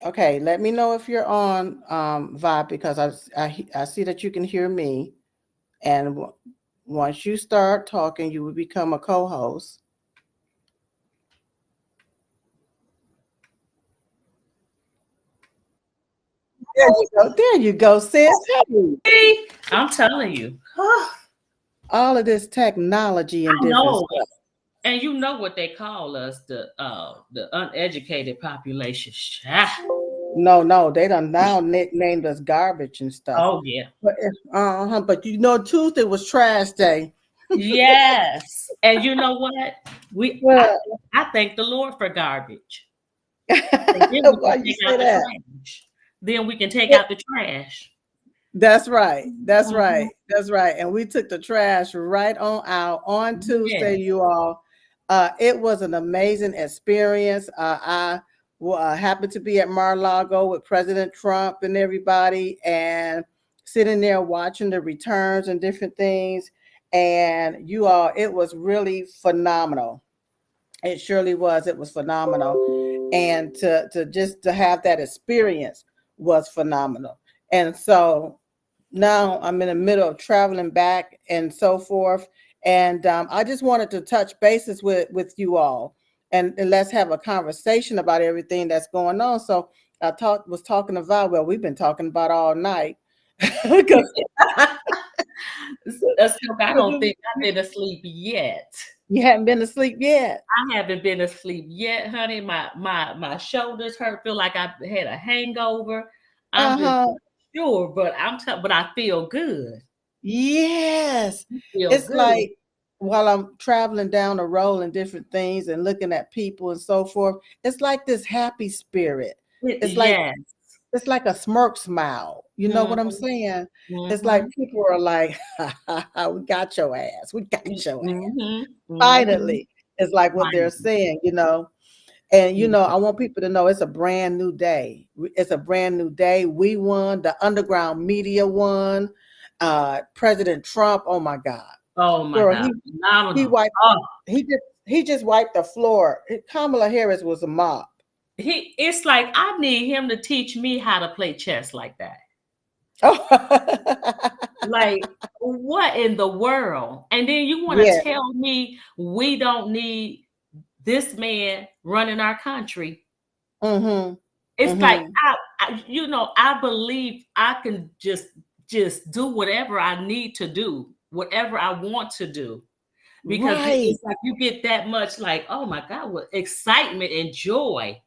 Okay, let me know if you're on Vibe because I see that you can hear me. And once you start talking, you will become a co-host. There you go. There you go, sis. Hey, See? I'm telling you. all of this technology I and different know. stuff. And you know what they call us, the uneducated population. Ah. No, no, they done now nicknamed us garbage and stuff. Oh yeah. But Tuesday was trash day. Yes. And you know what? We I Yeah. I thank the Lord for garbage. And then we Why can you take say out the that? trash. Then we can take out the trash. That's right. That's Mhm. right. That's right. And we took the trash right on out on Tuesday, Yes. you all. It was an amazing experience. I happened to be at Mar-a-Lago with President Trump and everybody, and sitting there watching the returns and different things. And you all, it was really phenomenal. It surely was. It was phenomenal. And to just to have that experience was phenomenal. And so now I'm in the middle of traveling back and so forth. And I just wanted to touch bases with you all, and let's have a conversation about everything that's going on. So was talking about, well, we've been talking about all night because So I don't think I've been asleep yet. you haven't been asleep yet. I haven't been asleep yet, honey. My shoulders hurt. Feel like I had a hangover. I'm just Uh-huh. not sure, but but I feel good. Yes. Feel It's good. like while I'm traveling down the road and different things and looking at people and so forth, it's like this happy spirit. It's like Yes. it's like a smirk smile. You know what I'm Mhm, saying? It's like mhm, people are like, ha, ha, ha, we got your ass. We got your ass. mhm, mhm. Finally, it's like what they're Right. saying. And Yeah. I want people to know it's a brand new day. It's a brand new day. We won. The underground media won. President Trump. Oh my God, Oh my girl, God. he Phenomenal. wiped. Oh, He just wiped the floor. Kamala Harris was a mop. it's like I need him to teach me how to play chess like that. Oh, Like, what in the world? And then you want to yeah. tell me we don't need this man running our country? Mm-hmm. It's like Mm-hmm. I believe I can just do whatever I need to do, whatever I want to do, because Right. it's like you get that much like, oh my God, what excitement and joy.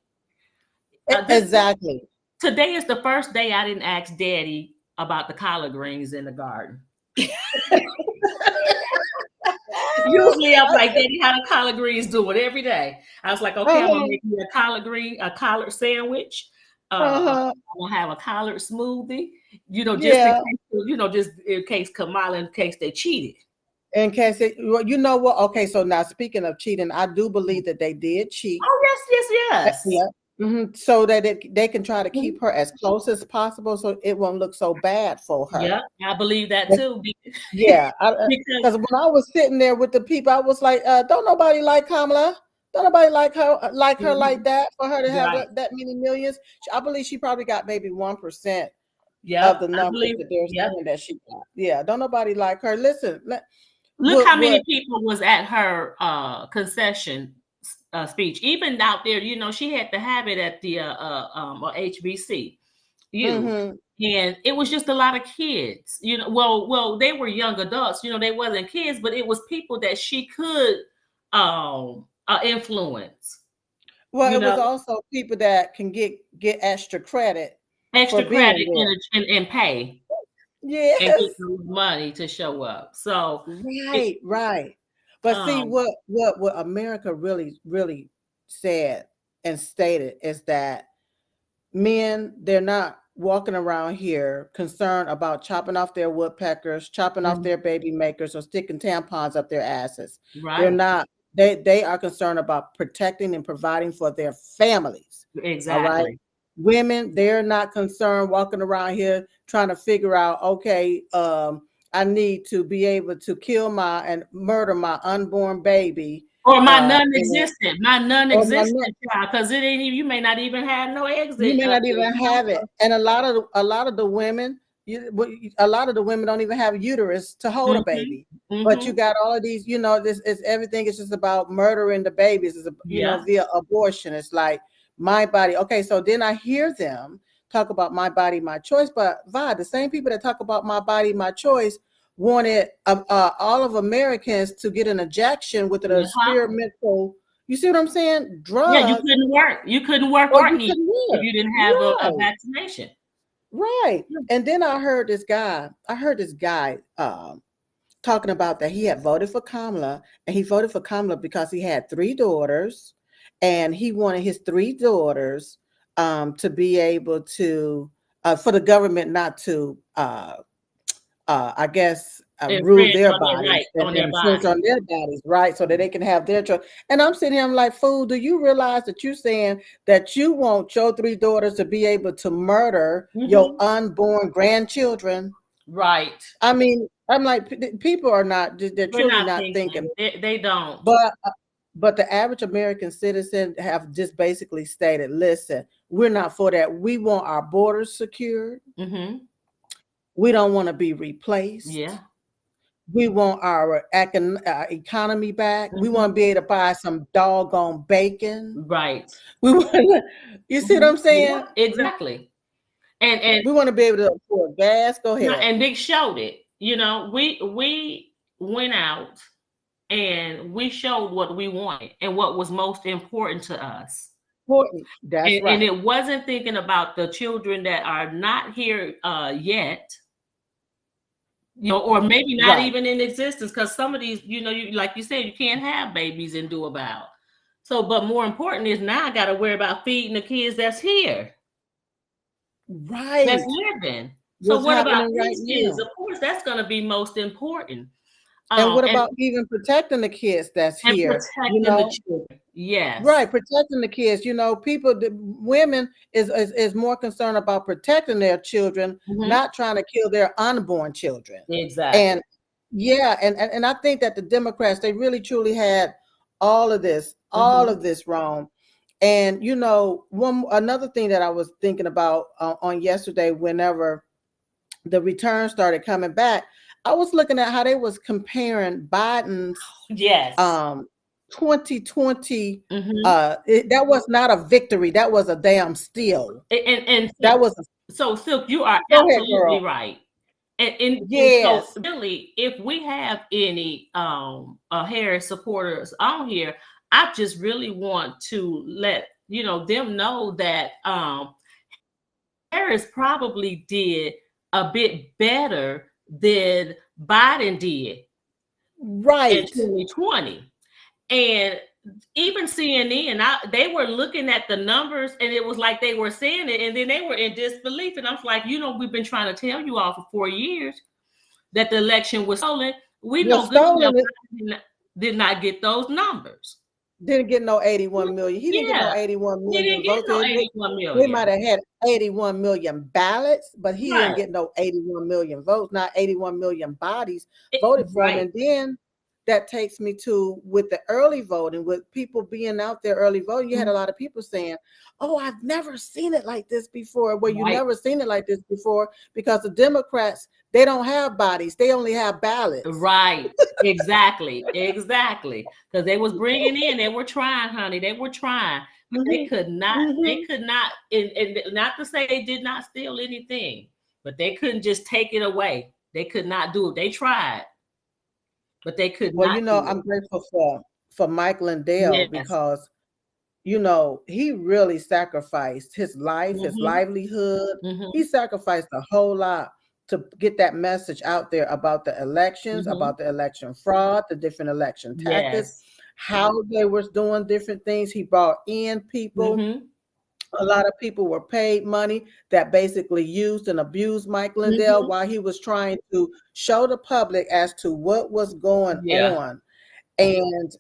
This Exactly. today is the first day I didn't ask Daddy about the collard greens in the garden. Usually I'm like, Daddy, how the collard greens doing every day? I was like, okay, I'm gonna Uh-huh. make you a collard sandwich. Uh-huh. I'm gonna have a collard smoothie, just in Yeah. case, just in case Kamala, in case they cheated. In case well, you know what? Okay, so now speaking of cheating, I do believe that they did cheat. Oh, yes, yes, yes. Yeah. So that they can try to Mhm. keep her as close as possible, so it won't look so bad for Yep, her. I believe that too. Yeah, Because because when I was sitting there with the people, I was like, "Don't nobody like Kamala? Don't nobody like her like Mhm, that for her to have right. that many millions?" I believe she probably got maybe 1% of Yep, the I numbers believe. that they're Yep. saying that she got. Yeah, don't nobody like her. Listen, Look how what many people was at her concession speech. Even out there, she had to have it at the HBCU. mm-hmm. And it was just a lot of kids. Well, they were young adults. They wasn't kids, but it was people that she could influence. Well, You it was know, also people that can get extra credit for extra being credit there. and pay and get Yes. the money to show up. So, it, Right, right. But see um, what America really, really said and stated is that men, they're not walking around here concerned about chopping off their woodpeckers, chopping off mhm, their baby makers, or sticking tampons up their asses. They're right, not, they are concerned about protecting and providing for their families. All right. exactly. Women, they're not concerned walking around here trying to figure out, okay, I need to be able to kill my and murder my unborn baby Or my and non-existent child, because it ain't you may not even have no exit. you may not even have it, and a lot of the women, a lot of the women don't even have uterus to hold a baby. But you got all of these, you know, this is everything is just about murdering the babies, is you know, via abortion. It's like my body. Okay, so then I hear them talk about my body, my choice, but the same people that talk about my body, my choice wanted all of Americans to get an injection with an experimental. You see what I'm saying? Drug. Yeah, you couldn't work. You couldn't work if you didn't have a vaccination. Right. And then I heard this guy talking about that he had voted for Kamala, and he voted for Kamala because he had 3 daughters, and he wanted his 3 daughters to be able to for the government not to I guess rule their bodies and infringe on their bodies, right? So that they can have their children. And I'm sitting here, I'm like, fool, do you realize that you're saying that you want your 3 daughters to be able to murder your unborn grandchildren? Right. I mean, I'm like, people are not, they're truly not thinking. They don't. But the average American citizen have just basically stated, listen, we're not for that. We want our borders secured. We don't want to be replaced. Yeah. We want our economy back. We want to be able to buy some doggone bacon. Right. We want you see what I'm saying? Yeah, exactly. And we want to be able to afford gas. Go ahead. And they showed it. You know, we went out and we showed what we wanted and what was most important to us. That's right. And it wasn't thinking about the children that are not here yet. You know, or maybe not even in existence, because some of these, you know, you like you said, you can't have babies and do about. So, but more important is now I got to worry about feeding the kids that's here, that's living. So what about these kids? Of course, that's going to be most important. And what about even protecting the kids that's here? Protecting the children. Yes. Right, protecting the kids. You know, women is more concerned about protecting their children, not trying to kill their unborn children. Exactly. And and I think that the Democrats, they really truly had all of this wrong. And you know, another thing that I was thinking about on yesterday, whenever the return started coming back, I was looking at how they was comparing Biden's 2020. That was not a victory. That was a damn steal. And that was so Silk, you are absolutely right. And yes. So really, if we have any Harris supporters on here, I just really want to let them know that Harris probably did a bit better than Biden did in 2020. And even CNN, they were looking at the numbers, and it was like they were saying it, and then they were in disbelief. And I was like, we've been trying to tell you all for 4 years that the election was stolen. We know Biden did not get those numbers. Didn't get no 81 million. He didn't get no 81 million votes. We might have had 81 million ballots, but he didn't get no 81 million votes, not 81 million bodies voted for him. And then that takes me to with the early voting, with people being out there early voting, you had a lot of people saying, oh, I've never seen it like this before. Well, you never seen it like this before because the Democrats, they don't have bodies. They only have ballots. Right. Exactly. Because they was bringing in, they were trying, honey. They were trying. But they could not, and not to say they did not steal anything, but they couldn't just take it away. They could not do it. They tried, but they could not. Well, I'm grateful for Mike Lindell because, he really sacrificed his life, his livelihood. He sacrificed a whole lot to get that message out there about the elections, about the election fraud, the different election tactics, how they were doing different things. He brought in people. A lot of people were paid money that basically used and abused Mike Lindell while he was trying to show the public as to what was going on. And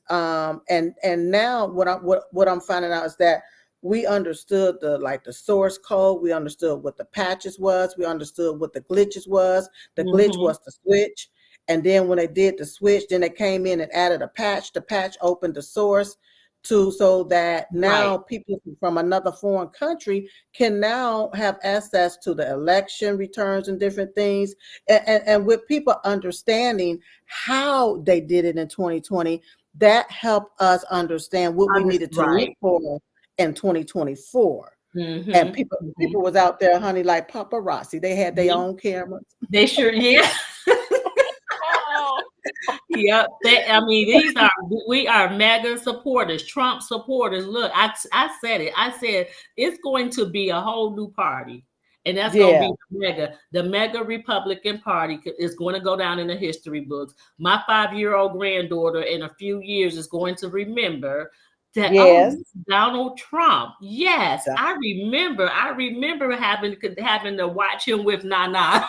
now what I'm finding out is that we understood the source code. We understood what the patches was. We understood what the glitches was. The glitch was the switch. And then when they did the switch, then they came in and added a patch. The patch opened the source so that now people from another foreign country can now have access to the election returns and different things. And with people understanding how they did it in 2020, that helped us understand what we needed to look for in 2024. And people was out there, honey, like paparazzi. They had their own cameras. They sure, yeah. Yep. We are mega supporters, Trump supporters. Look, I said it. I said it's going to be a whole new party. And that's going to be the mega Republican Party is going to go down in the history books. My 5-year-old granddaughter in a few years is going to remember that, Donald Trump. Yes, I remember having to watch him with Nana.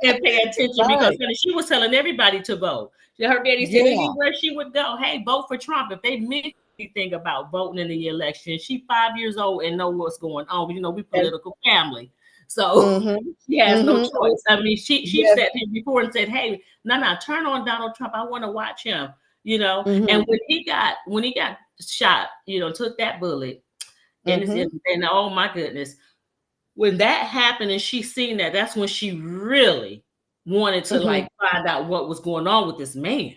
And pay attention because she was telling everybody to vote. Her daddy said anywhere she would go, hey, vote for Trump. If they mention anything about voting in the election, she's 5 years old and know what's going on. You know, we political family. So she has no choice. I mean, she said him before and said, hey, no, turn on Donald Trump. I want to watch him, you know. And when he got shot, you know, took that bullet, and oh my goodness. When that happened and she seen that, that's when she really wanted to like find out what was going on with this man.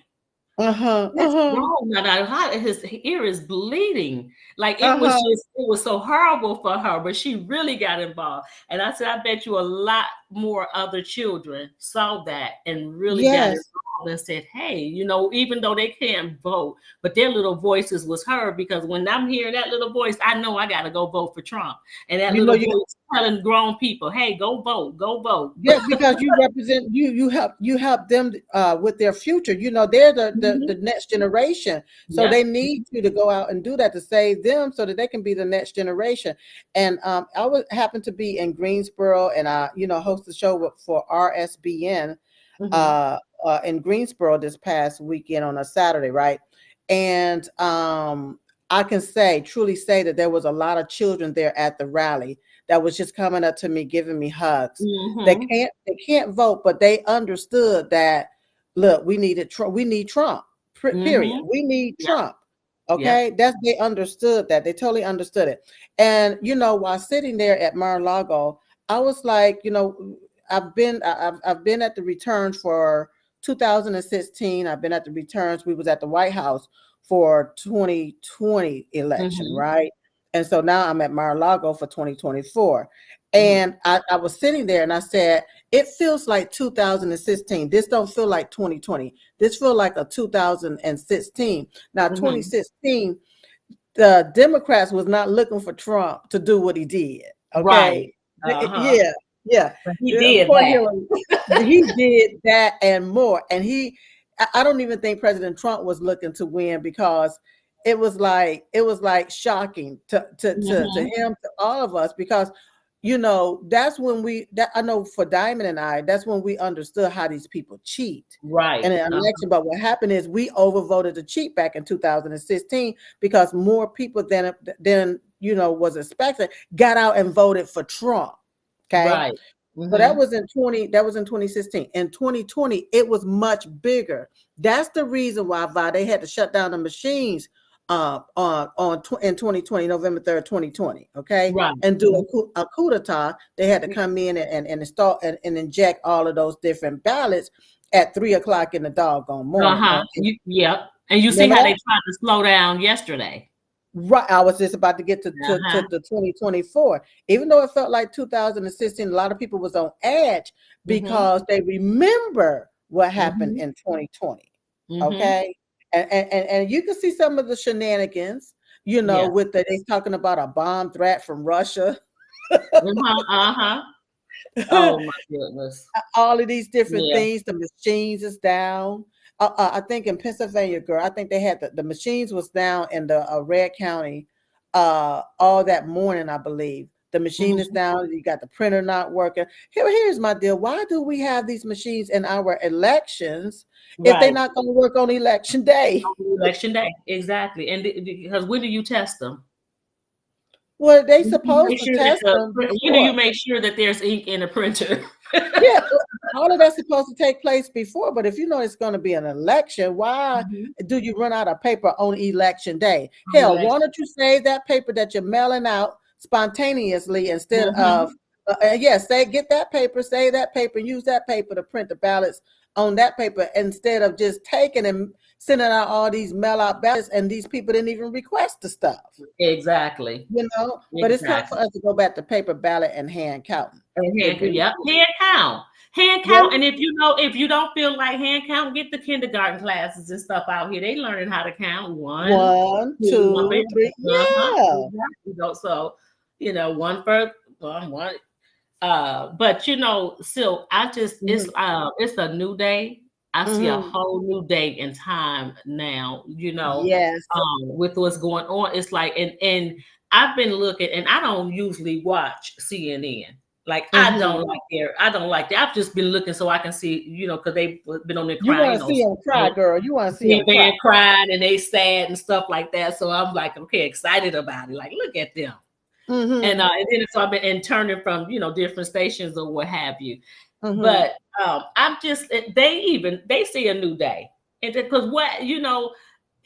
That's wrong. Now, his ear is bleeding. Like it was so horrible for her, but she really got involved. And I said, I bet you a lot more other children saw that and really got involved and said, hey, you know, even though they can't vote, but their little voices was heard, because when I'm hearing that little voice, I know I got to go vote for Trump. And that little voice telling grown people, hey, go vote, go vote. Yeah, because you represent, you help them with their future. You know, they're the next generation. So they need you to go out and do that to save them so that they can be the next generation. And I happen to be in Greensboro, and I, you know, host the show for RSBN in Greensboro this past weekend on a Saturday, right? And I can truly say that there was a lot of children there at the rally that was just coming up to me, giving me hugs. They can't vote, but they understood that, look, we need Trump, period. We need Trump. Okay. They understood that. They totally understood it. And, you know, while sitting there at Mar-a-Lago, I was like, you know, I've been at the returns for 2016. I've been at the returns. We was at the White House for 2020 election, right? And so now I'm at Mar-a-Lago for 2024. And I was sitting there and I said, it feels like 2016. This don't feel like 2020. This feels like a 2016. Now, 2016, the Democrats was not looking for Trump to do what he did. Okay. Yeah. But he did that. He did that and more. And I don't even think President Trump was looking to win, because it was like shocking to him, to all of us, because, you know, that's when I know for Diamond and I, that's when we understood how these people cheat. Right. In an election. But what happened is we overvoted the cheat back in 2016 because more people than you know was expected got out and voted for Trump. Okay. Right. So that was in 2016. In 2020, it was much bigger. That's the reason why they had to shut down the machines in 2020, November 3rd, 2020. Okay. Right. And do a coup d'etat. They had to come in and install and inject all of those different ballots at 3:00 in the doggone morning. And you see how they tried to slow down yesterday. Right. I was just about to get to the 2024. Even though it felt like 2016, a lot of people was on edge because they remember what happened in 2020. Okay. And you can see some of the shenanigans, you know, with they talking about a bomb threat from Russia. Oh my goodness. All of these different things. The machines is down. I think in Pennsylvania, girl, I think they had the machines was down in the Red County all that morning, I believe. The machine is down. You got the printer not working. Here's my deal. Why do we have these machines in our elections if they're not going to work on election day? Election day, exactly. And because when do you test them? Well, they supposed to test them. When do you make sure that there's ink in a printer? Yeah, all of that's supposed to take place before, but if you know it's going to be an election, why do you run out of paper on election day? Hell, why don't you save that paper that you're mailing out spontaneously instead of, get that paper, save that paper, use that paper to print the ballots on that paper instead of just taking and sending out all these mail out ballots, and these people didn't even request the stuff. Exactly. But it's time for us to go back to paper ballot and hand counting. Hand count. Hand count. And if you don't feel like hand count, get the kindergarten classes and stuff out here. They learning how to count. One, two, three. Yeah. So, one first, one. But so I just it's a new day. I see a whole new day in time now, Yes. With what's going on. It's like, and I've been looking, and I don't usually watch CNN. Like, I don't like that. I've just been looking so I can see, because they've been on their crying. You want to see them cry, girl. You want to see them cry. Crying and they sad and stuff like that. So I'm like, okay, excited about it. Like, look at them. And then so I've been turning from, different stations or what have you. But I'm just, they see a new day. And because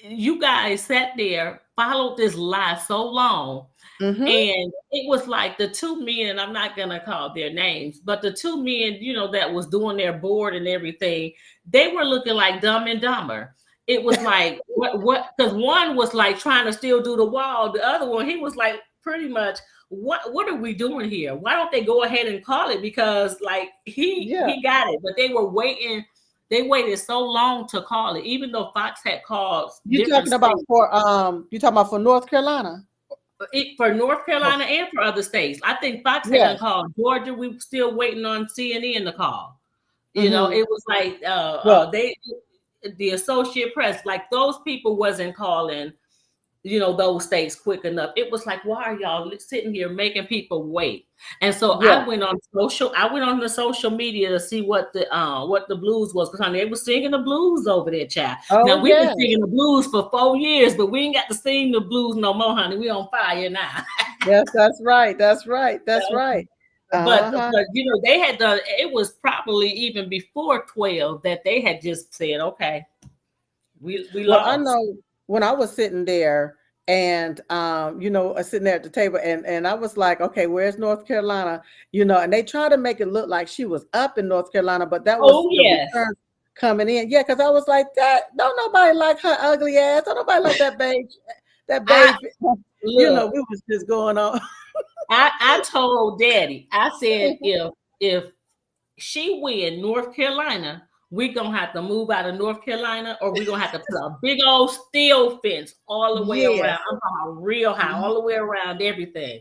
you guys sat there, followed this lie so long. And it was like the two men, I'm not going to call their names, but the two men, that was doing their board and everything, they were looking like Dumb and Dumber. It was like, what, because one was like trying to still do the wall. The other one, he was like pretty much, what are we doing here? Why don't they go ahead and call it? Because like he got it, but they were waiting. They waited so long to call it, even though Fox had called. You talking about for North Carolina? For North Carolina and for other states. I think Fox had called Georgia. We were still waiting on CNN to call. It was like the Associated Press, like those people wasn't calling, those states quick enough. It was like, why are y'all sitting here making people wait? And so I went on the social media to see what the blues was, because they were singing the blues over there, child. Now we've been singing the blues for 4 years, but we ain't got to sing the blues no more, honey. We on fire now. Yes, that's right. That's right. But they had done. It was probably even before 12 that they had just said, okay, we lost. I know when I was sitting there and sitting there at the table, and I was like, okay, where's North Carolina? And they tried to make it look like she was up in North Carolina, but that was return coming in. Yeah, because I was like, that don't nobody like her ugly ass. Don't nobody like that babe. We was just going on. I told Daddy, I said, if she win North Carolina, we're going to have to move out of North Carolina, or we're going to have to put a big old steel fence all the way around. I'm talking real high, all the way around everything.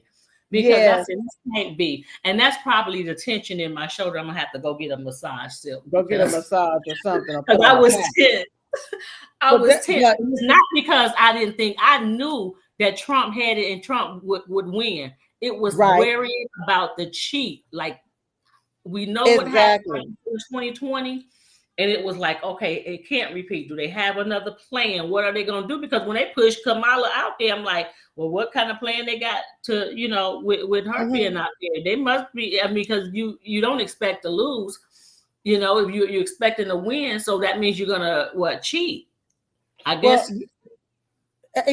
Because I said, this can't be. And that's probably the tension in my shoulder. I'm going to have to go get a massage still. Go get a massage or something. Because I was tense. I was tense. It's not because I didn't think, I knew that Trump had it and Trump would win. It was worrying about the cheat. Like, we know what happened in 2020. And it was like, okay, it can't repeat. Do they have another plan? What are they going to do? Because when they pushed Kamala out there, I'm like, well, what kind of plan they got to, with her being out there? They must be, because you don't expect to lose, if you're expecting to win. So that means you're going to, cheat? I guess. Well,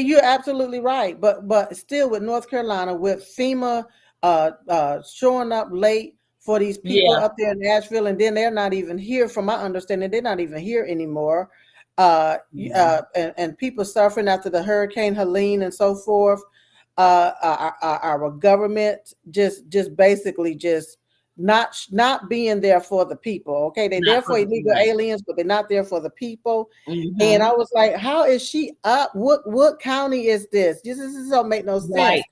you're absolutely right. But still with North Carolina, with FEMA showing up late for these people up there in Nashville, and then they're not even here. From my understanding, they're not even here anymore. And people suffering after the Hurricane Helene and so forth. Our government just basically just not being there for the people. Okay, they're there for illegal aliens, but they're not there for the people. And I was like, how is she up? What county is this? This don't make no sense.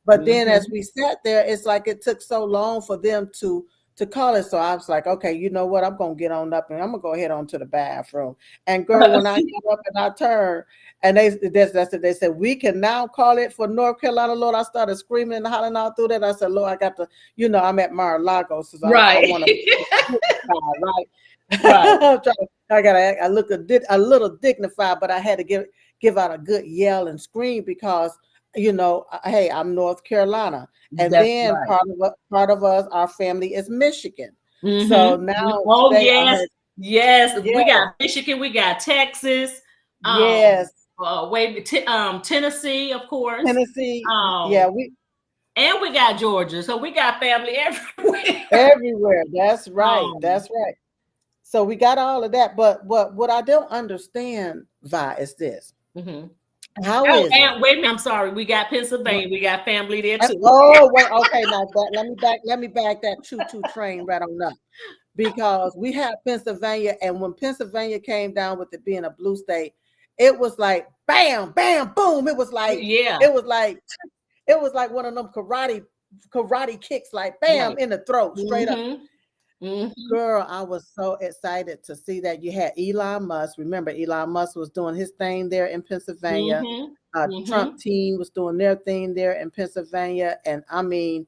But then as we sat there, it's like it took so long for them to call it. So I was like, okay, you know what? I'm going to get on up and I'm going to go head on to the bathroom. And girl, when I got up and I turned, and they said, we can now call it for North Carolina, Lord. I started screaming and hollering all through that. I said, Lord, I got to, I'm at Mar-a-Lago. So I want to, I look a little dignified, but I had to give out a good yell and scream because hey, I'm North Carolina. And then part of us, our family is Michigan. So now yes, yes, we got Michigan, we got Texas, yes, Tennessee, of course, Tennessee, and we got Georgia, so we got family everywhere. Everywhere. That's right. That's right. So we got all of that, but what I don't understand, Vi, is this. How is it? Wait a minute, I'm sorry. We got Pennsylvania. We got family there too. Oh, wait. Okay, now let me back that choo-choo train right on up, because we had Pennsylvania, and when Pennsylvania came down with it being a blue state, it was like bam, bam, boom. It was like it was like one of them karate kicks, like bam in the throat, straight up. Girl, I was so excited to see that you had Elon Musk. Remember, Elon Musk was doing his thing there in Pennsylvania. Trump team was doing their thing there in Pennsylvania. And I mean,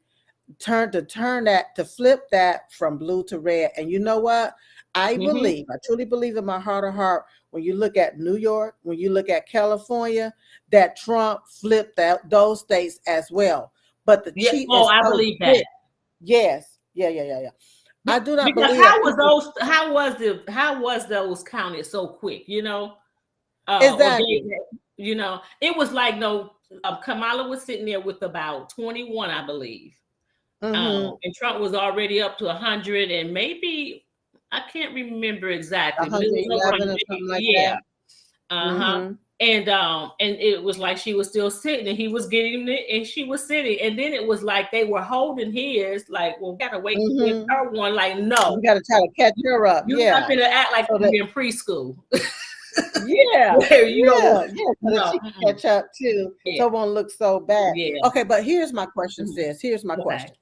to flip that from blue to red. And you know what? I truly believe in my heart of heart, when you look at New York, when you look at California, that Trump flipped those states as well. But the cheat is I believe that. Yes. Yeah. I do not believe how was those counted so quick, exactly. It was like Kamala was sitting there with about 21, I believe. And Trump was already up to 100, and maybe I can't remember exactly, but it was over 100, or something like that. And it was like she was still sitting, and he was getting it, and she was sitting, and then it was like they were holding his, like, well, we gotta wait for her one, like, no, we gotta try to catch her up. You're not gonna act like you're in preschool. She can catch up too, so it won't look so bad. Okay, but here's my question, sis. Here's my question.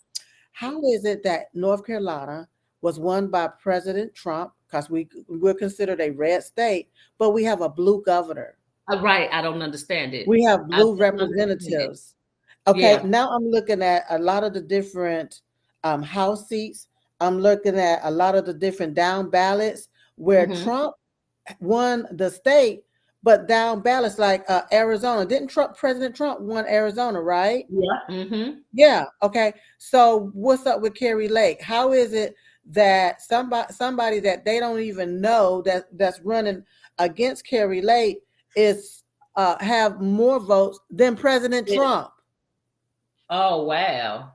How is it that North Carolina was won by President Trump, because we're considered a red state, but we have a blue governor? Right, I don't understand it. We have blue representatives. Okay, now I'm looking at a lot of the different House seats. I'm looking at a lot of the different down ballots where Trump won the state, but down ballots like Arizona. Didn't President Trump won Arizona, right? Yeah. Yeah. Okay. So what's up with Kari Lake? How is it that somebody that they don't even know that's running against Kari Lake is have more votes than President Trump? Oh, wow.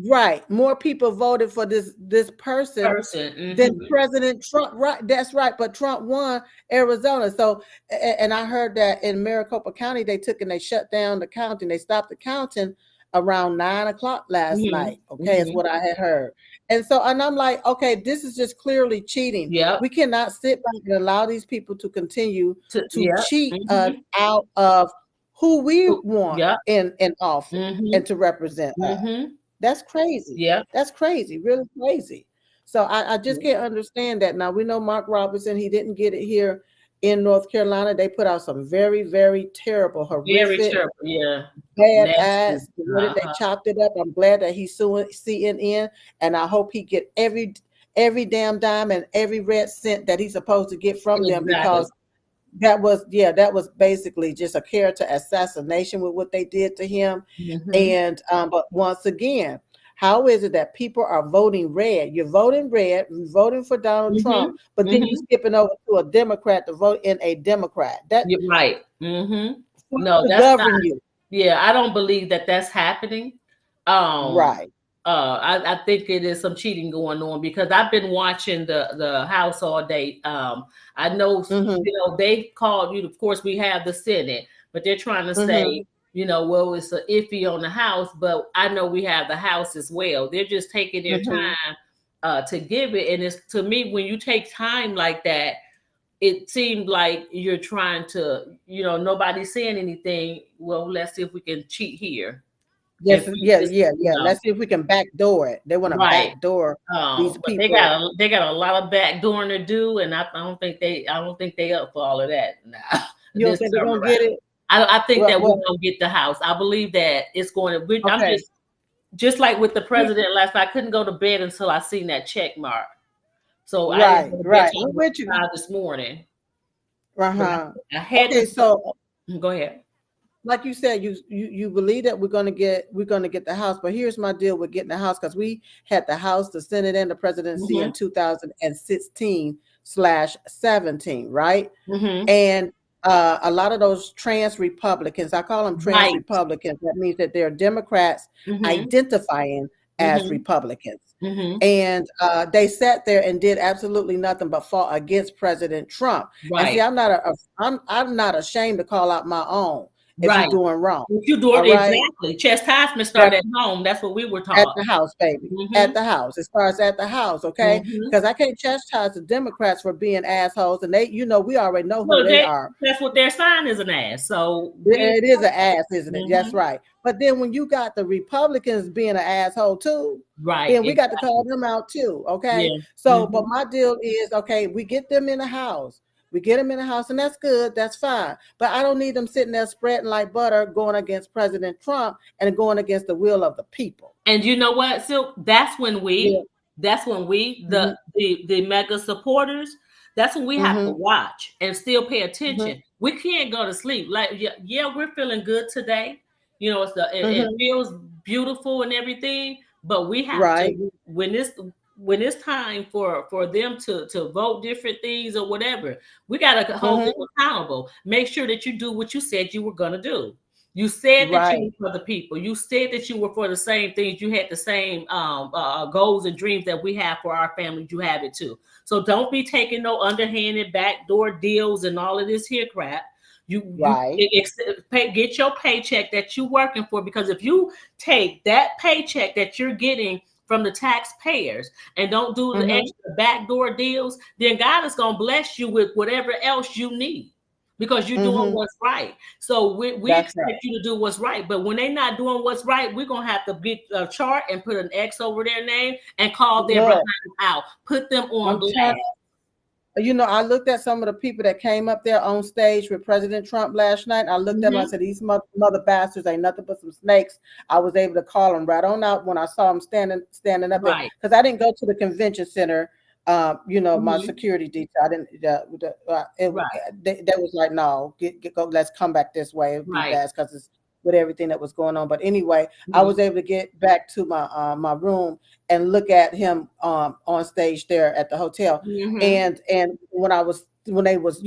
Right. More people voted for this person than President Trump. Right. That's right. But Trump won Arizona. So, and I heard that in Maricopa County, they shut down the counting. They stopped the counting around 9:00 last night. Okay. Is what I had heard. And I'm like, okay, this is just clearly cheating. We cannot sit back and allow these people to continue to cheat out of who we want in office and to represent us. That's crazy. That's crazy, really crazy. So I just can't understand that. Now, we know Mark Robertson, he didn't get it here in North Carolina. They put out some very, very terrible, horrific, bad ads. They chopped it up. I'm glad that he's suing CNN, and I hope he get every damn dime and every red cent that he's supposed to get from them, because that was basically just a character assassination with what they did to him. And but once again, how is it that people are voting red? You're voting red, voting for Donald Trump, but then you're skipping over to a Democrat to vote in a Democrat. You're right. No, that's not. You. Yeah, I don't believe that that's happening. Right. I think it is some cheating going on, because I've been watching the House all day. I know, they called you. Of course, we have the Senate, but they're trying to say, well, it's an iffy on the House, but I know we have the House as well. They're just taking their time to give it. And it's, to me, when you take time like that, it seemed like you're trying to, nobody's saying anything. Well, let's see if we can cheat here. Yes, Let's see if we can backdoor it. They want to backdoor these people. They got a lot of backdooring to do, and I don't think they up for all of that now. You don't think they're gonna get it? I think that we're gonna get the House. I believe that it's going to. I'm just like with the president last night. I couldn't go to bed until I seen that check mark. So I went to this morning. I had to. So go ahead. like you said, you believe that we're gonna get the House, but here's my deal with getting the House, because we had the House, the Senate, and the presidency in 2016/17, right? And a lot of those trans Republicans, I call them trans Republicans. That means that they're Democrats identifying as Republicans. And they sat there and did absolutely nothing but fought against President Trump. And see, I'm not ashamed to call out my own if you're doing wrong. If you do it exactly, chastisement start at home. That's what we were taught. At the House, baby. At the House. It starts at the House, okay? Because I can't chastise the Democrats for being assholes, and they, we already know who they are. That's what their sign is, an ass. So it is an ass, isn't it? That's right. But then when you got the Republicans being an asshole too, then we got to call them out too, okay? Yeah. So, but my deal is, okay, we get them in the House. We get them in the House, and that's good. That's fine. But I don't need them sitting there spreading like butter, going against President Trump and going against the will of the people. And you know what, Silk? That's when we, the mega supporters, that's when we have to watch and still pay attention. We can't go to sleep. Like, we're feeling good today. It feels beautiful and everything, but we have to, when it's time for them to vote different things or whatever, we got to hold them accountable. Make sure that you do what you said you were going to do. You said that you were for the people. You said that you were for the same things. You had the same goals and dreams that we have for our family. You have it too. So don't be taking no underhanded backdoor deals and all of this here crap. You get your paycheck that you're working for, because if you take that paycheck that you're getting from the taxpayers and don't do the extra backdoor deals, then God is going to bless you with whatever else you need, because you're doing what's right. So we expect you to do what's right. But when they're not doing what's right, we're going to have to get a chart and put an X over their name and call their behind out. Put them on blast. I looked at some of the people that came up there on stage with President Trump last night. I looked at them, I said, these mother bastards ain't nothing but some snakes. I was able to call them right on out when I saw them standing up there. Because I didn't go to the convention center. My security detail, I didn't, they was like, no, go, let's come back this way. It'd be best, because it's with everything that was going on. But anyway, I was able to get back to my room and look at him on stage there at the hotel. And when they was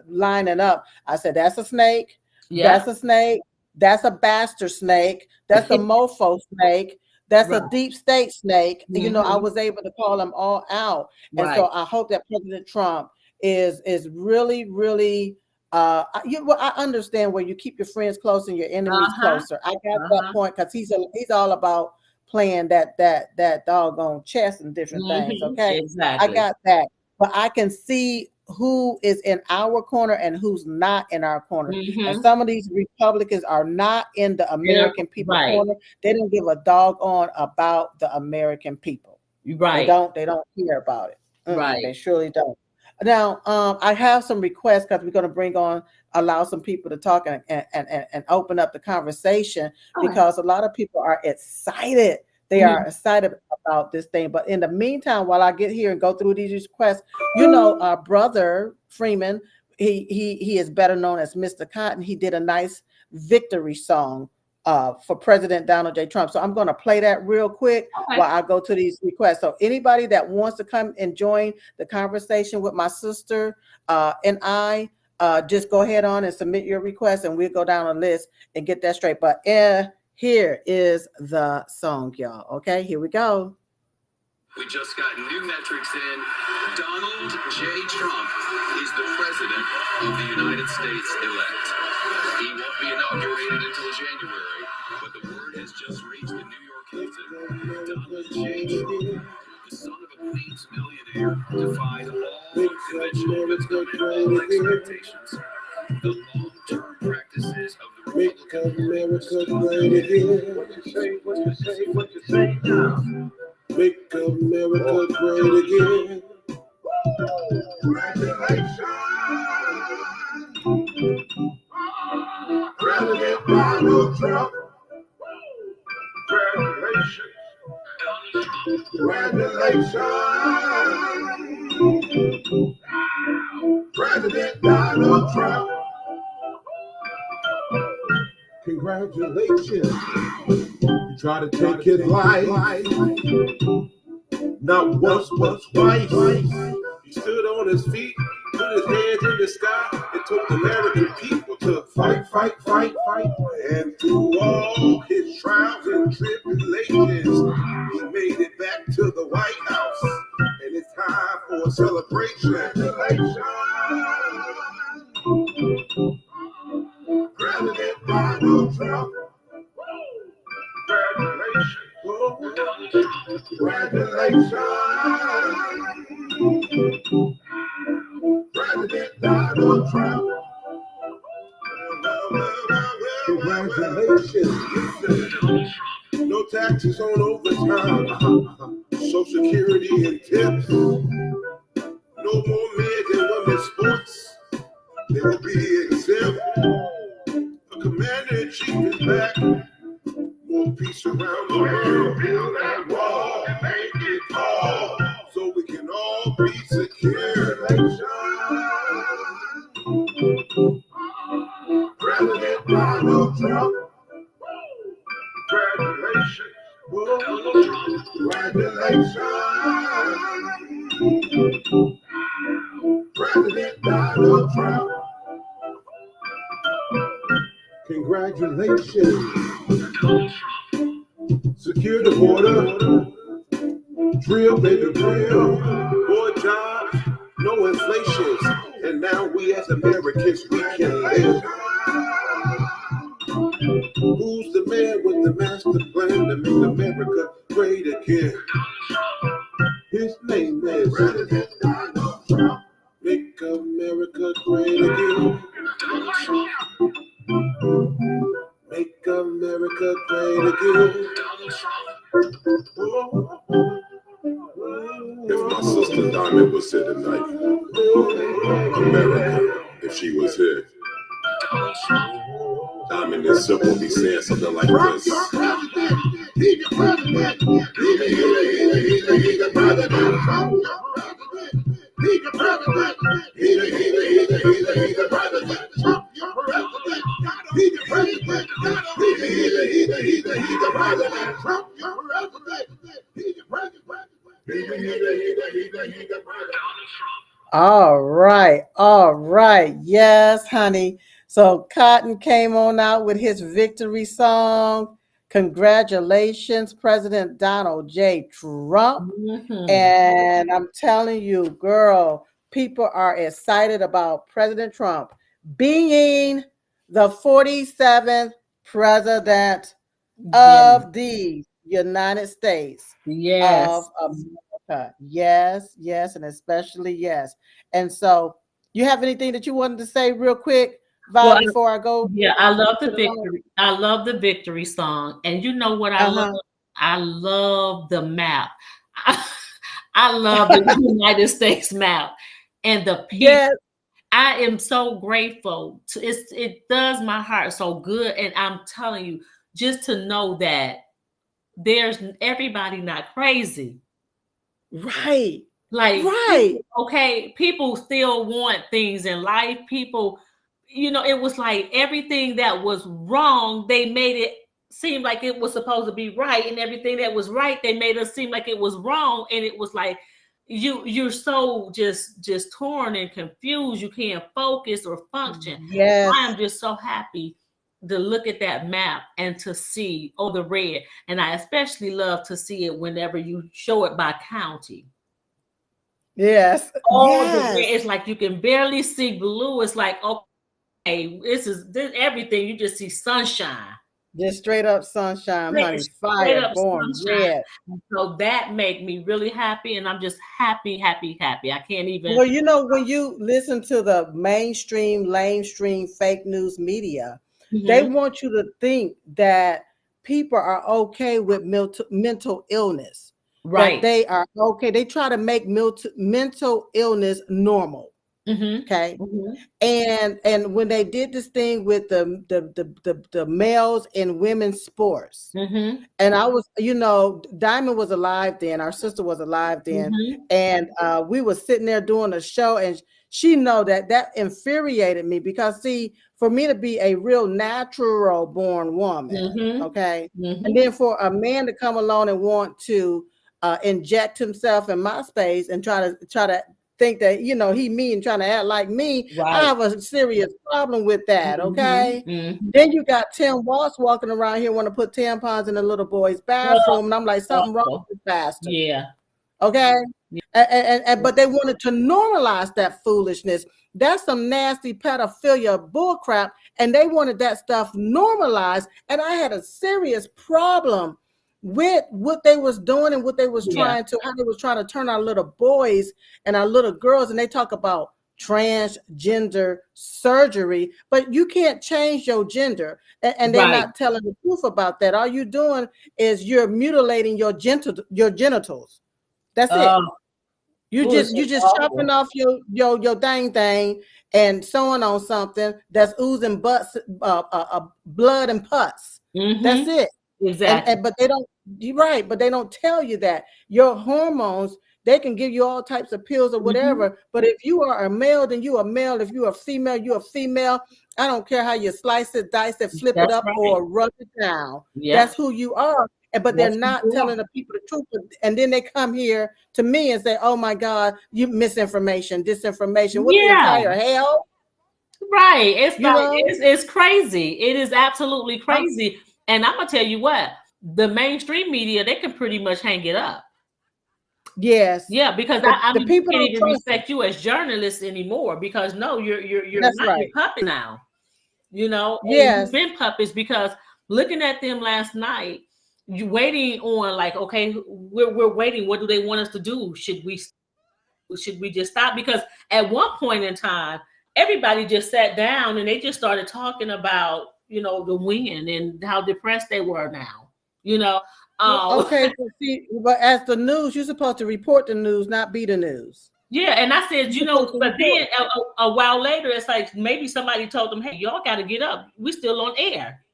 lining up, I said, that's a snake. That's a snake. That's a bastard snake. That's a mofo snake. That's a deep state snake. I was able to call them all out. And so I hope that President Trump is really, really, I understand where you keep your friends close and your enemies closer. I got that point, because he's all about playing that doggone chess and different things. Okay, exactly. I got that, but I can see who is in our corner and who's not in our corner. And some of these Republicans are not in the American people corner. They don't give a doggone about the American people. They don't care about it. They surely don't. Now, I have some requests, because we're going to allow some people to talk and open up the conversation, because a lot of people are excited. They are excited about this thing. But in the meantime, while I get here and go through these requests, our brother Freeman, he is better known as Mr. Cotton. He did a nice victory song for President Donald J. Trump. So I'm going to play that real quick while I go to these requests. So anybody that wants to come and join the conversation with my sister and I, just go ahead on and submit your request, and we'll go down a list and get that straight. But here is the song, y'all. Okay, here we go. We just got new metrics in. Donald J. Trump is the president of the United States elect. He won't be inaugurated until January, but the word has just reached the New York Hilton. Donald J. Trump, the son of a Queens millionaire, defied all conventional wisdom and all expectations. The long-term practices of the Republican What you say now? Make America great again. Congratulations, President Donald Trump. Congratulations, President Donald Trump. Congratulations. You try to take his life. Not once, but twice. He stood on his feet, put his hands in the sky, and told American people to fight. And through all his trials and tribulations, he made it back to the White House. And it's time for a celebration. President Donald Trump. Congratulations. Congratulations. President Donald Trump. Congratulations. No taxes on overtime. Social Security and tips. No more men and women's sports. They will be exempt. The commander-in-chief is back. More peace around the world. Build that wall and make it tall, so we can all be secure. President Donald Trump. Congratulations. Congratulations. President Donald Trump. Congratulations. Secure the border. Drill, baby, drill. More jobs, no inflation. And now we as Americans, we can live. Who's the man with the master plan to make America great again? His name is President Donald Trump. Make America great again. Make America great again. If my sister Diamond was here tonight, America, if she was here, Diamond and Silk will be saying something like this. He's the president. He's the president. He's the president. He's the president. Trump, your president. He's the president. He's the president. Trump, your president. He's the president. He's the president. All right. Yes, honey. So Cotton came on out with his victory song. Congratulations, President Donald J. Trump. Mhm. And I'm telling you, girl, people are excited about President Trump being the 47th president of the United States Yes. of America. Yes, and especially yes. And so, you have anything that you wanted to say real quick, Val, before I go? Yeah, I love the victory. I love the victory song. And you know what I love? I love the map. I love the United States map and the people. Yes. I am so grateful. It does my heart so good. And I'm telling you, just to know that there's everybody not crazy. Right. Like, right. Okay, people still want things in life. People, it was like everything that was wrong, they made it seem like it was supposed to be right. And everything that was right, they made it seem like it was wrong. And it was like, you're so just torn and confused. You can't focus or function. Yes. I am just so happy to look at that map and to see, the red. And I especially love to see it whenever you show it by county. Yes. The red, it's like you can barely see blue. It's like, okay, this everything. You just see sunshine. Just straight up sunshine, honey. Fire, born red. So that made me really happy, and I'm just happy. I can't even. Well, when you listen to the mainstream fake news media, they want you to think that people are okay with mental illness. Right. That they are okay. They try to make mental illness normal. Okay. And when they did this thing with the males in women's sports, and I was, Diamond was alive then, our sister was alive then, and we were sitting there doing a show, and she know that infuriated me, because see, for me to be a real natural born woman, okay, and then for a man to come along and want to inject himself in my space and try to think that, you know, he me and trying to act like me, I have a serious problem with that, okay? Then you got Tim Walsh walking around here want to put tampons in the little boy's bathroom, and I'm like, something wrong with this bastard. Yeah. Okay. And but they wanted to normalize that foolishness. That's some nasty pedophilia bullcrap, and they wanted that stuff normalized. And I had a serious problem with what they was doing and what they was trying to, how they was trying to turn our little boys and our little girls. And they talk about transgender surgery, but you can't change your gender, and they're not telling the truth about that. All you're doing is you're mutilating your genitals. That's it. You just chopping off your thing and sewing on something that's oozing blood and pus. That's it. Exactly. But they don't. You're right, but they don't tell you that your hormones, they can give you all types of pills or whatever. But if you are a male, then you are male. If you are a female, you're a female. I don't care how you slice it, dice it, flip it up, or rub it down. That's who you are. But they're not telling the people the truth. And then they come here to me and say, "Oh my God, you misinformation, disinformation." What the entire hell? Right. It's like it's crazy. It is absolutely crazy. And I'm gonna tell you what, the mainstream media, they can pretty much hang it up. Yes. Yeah, because I mean, people can't even respect you as journalists anymore, because no, you're not your puppet now. You know, you've been puppets, because looking at them last night, you waiting on, like, okay, we're waiting. What do they want us to do? Should we just stop? Because at one point in time, everybody just sat down and they just started talking about, you know, the win and how depressed they were now. You know. Okay, but as the news, you're supposed to report the news, not be the news. Yeah, and I said, you know, but then a while later, it's like maybe somebody told them, "Hey, y'all got to get up. We're still on air."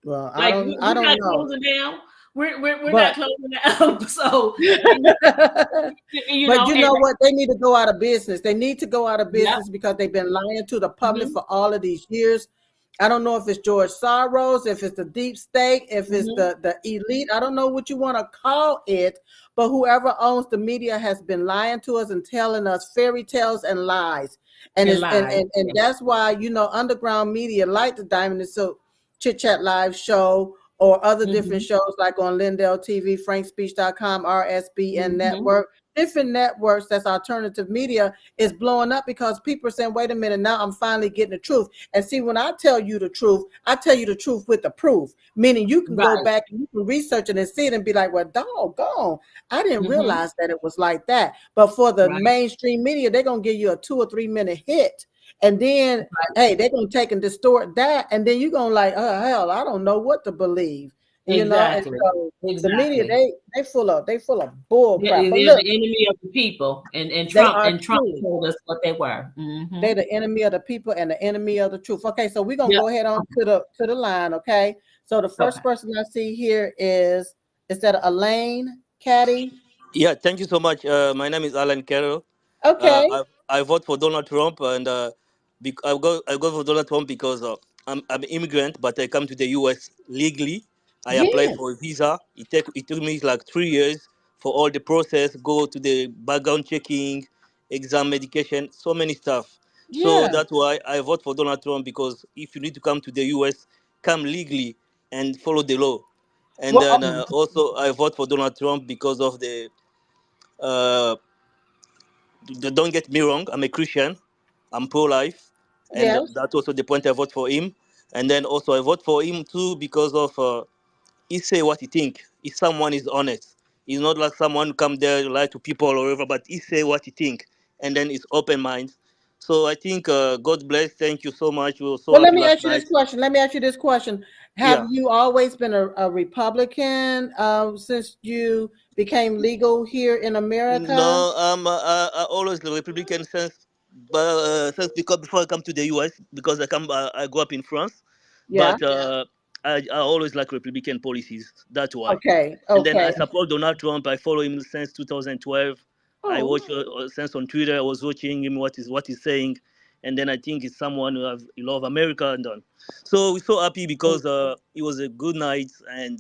Well, like, I don't know. Closing down. We're not closing down. So, but you know what? They need to go out of business. They need to go out of business because they've been lying to the public for all of these years. I don't know if it's George Soros, if it's the deep state, if it's the elite. I don't know what you want to call it, but whoever owns the media has been lying to us and telling us fairy tales and lies. And that's why, you know, underground media like the Diamond and Silk Chit Chat Live show, or other different shows like on Lindell TV, frankspeech.com, RSBN Network, different networks that's alternative media is blowing up because people are saying, wait a minute, now I'm finally getting the truth. And see, when I tell you the truth, I tell you the truth with the proof, meaning you can go back and you can research it and see it and be like, well, doggone, I didn't realize that it was like that. But for the mainstream media, they're going to give you a 2 or 3 minute hit. And then, hey, they're going to take and distort that. And then you're going to like, oh, hell, I don't know what to believe. You know, and so the media, they full of bull crap. They're the enemy of the people. And Trump told us what they were. They're the enemy of the people and the enemy of the truth. Okay, so we're going to go ahead on to the line, okay? So the first person I see here is that Elaine Caddy? Yeah, thank you so much. My name is Alan Carroll. Okay. I vote for Donald Trump, and I go for Donald Trump because I'm an immigrant, but I come to the U.S. legally. I applied for a visa. It took me like 3 years for all the process, go to the background checking, exam, medication, so many stuff. So that's why I vote for Donald Trump, because if you need to come to the U.S., come legally and follow the law. And then also I vote for Donald Trump because of the don't get me wrong, I'm a Christian, I'm pro-life, and that's also the point I vote for him. And then also I vote for him too because of he say what he think. If someone is honest, he's not like someone come there lie to people or whatever, but he say what he think, and then it's open mind. So I think God bless. Thank you so much. We were so well, let happy me last ask you night. this question. Have you always been a Republican since you became legal here in America? No, I always the Republican since because before I come to the US, because I grew up in France, but I always like Republican policies. That's why. Okay. And then I support Donald Trump. I follow him since 2012. I Oh, watch sense on Twitter. I was watching him what he's saying, and then I think it's someone who have love America and done. So we're so happy because it was a good night, and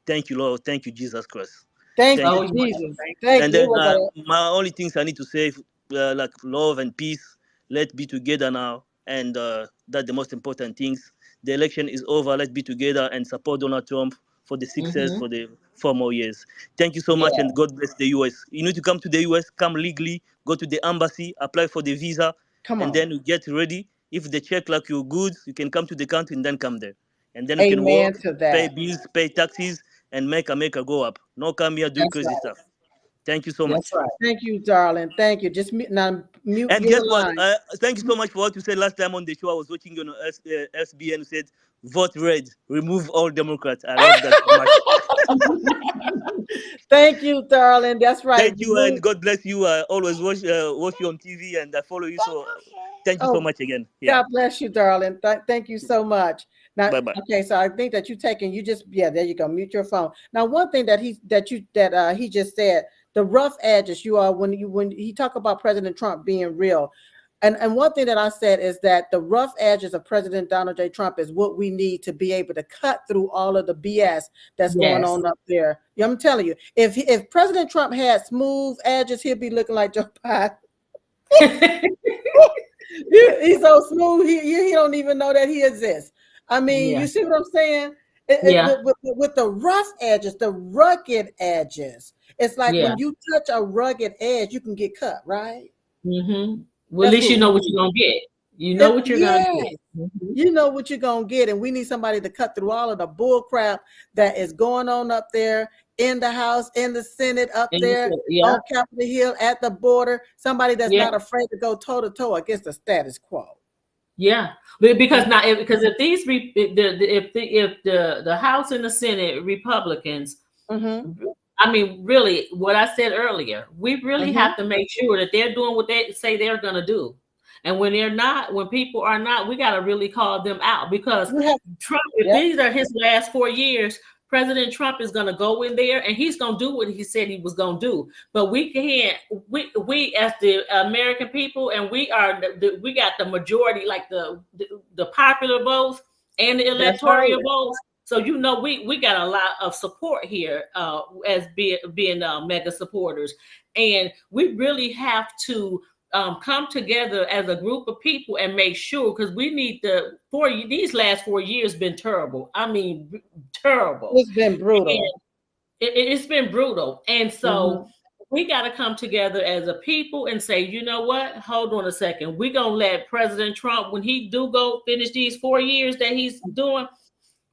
thank you, Lord, thank you, Jesus Christ, thank thank you, you Oh, so much. Jesus. Thank And you. then It was my only things I need to say, like love and peace, let's be together now, and that's the most important things. The election is over. Let's be together and support Donald Trump for the success for the 4 more years. Thank you so yeah. much, and God bless the US. You need to come to the US, come legally, go to the embassy, apply for the visa, come and on. then you get ready. If they check like you're good, you can come to the country and then come there. And then you can Amen work, to pay that. bills, pay taxes, and make America go up. No come here do That's crazy right. stuff. Thank you so That's much. right. Thank you, darling. Thank you. Just mute, now mute And your guess what? line. Thank you so much for what you said last time on the show. I was watching you on SBN. You said, vote red, remove all Democrats. I love that so much. Thank you, darling. That's right. Thank you, and Remove. God bless you. I always watch you on TV, and I follow you. So thank you so Oh, much again. Yeah. God bless you, darling. Thank you so much. Now, Bye bye. okay, so I think that you just yeah, there you go. Mute your phone. Now, one thing that he just said, the rough edges you are when he talk about President Trump being real. And one thing that I said is that the rough edges of President Donald J. Trump is what we need to be able to cut through all of the BS that's going Yes. on up there. Yeah, I'm telling you, if President Trump had smooth edges, he'd be looking like Joe Biden. He's so smooth. He don't even know that he exists. I mean, Yeah. you see what I'm saying? Yeah. With the rough edges, the rugged edges, it's like Yeah. when you touch a rugged edge, you can get cut, right? Mm-hmm. Well, at That's least what you know we what need. you're gonna get. You know what you're gonna Yes, get. Mhm. you know what you're gonna get, and we need somebody to cut through all of the bull crap that is going on up there in the House, in the Senate, up And there yeah, on Capitol Hill, at the border. Somebody that's yeah, not afraid to go toe to toe against the status quo. yeah. But because now, because if these if the House and the Senate Republicans, Mm-hmm. I mean, really, what I said earlier, we really Mm-hmm. have to make sure that they're doing what they say they're gonna do. And when they're not, when people are not, we got to really call them out because We have, Trump, if yep. these are his last 4 years, President Trump is going to go in there and he's going to do what he said he was going to do. But we can't, we as the American people, and we are, we got the majority, like the popular votes and the That's right. electoral votes. So we got a lot of support here as being mega supporters, and we really have to come together as a group of people and make sure, because we need these last 4 years been terrible. I mean, terrible. It's been brutal. And it's been brutal. And so Mm-hmm. we got to come together as a people and say, you know what? Hold on a second. We're going to let President Trump, when he do go finish these 4 years that he's doing,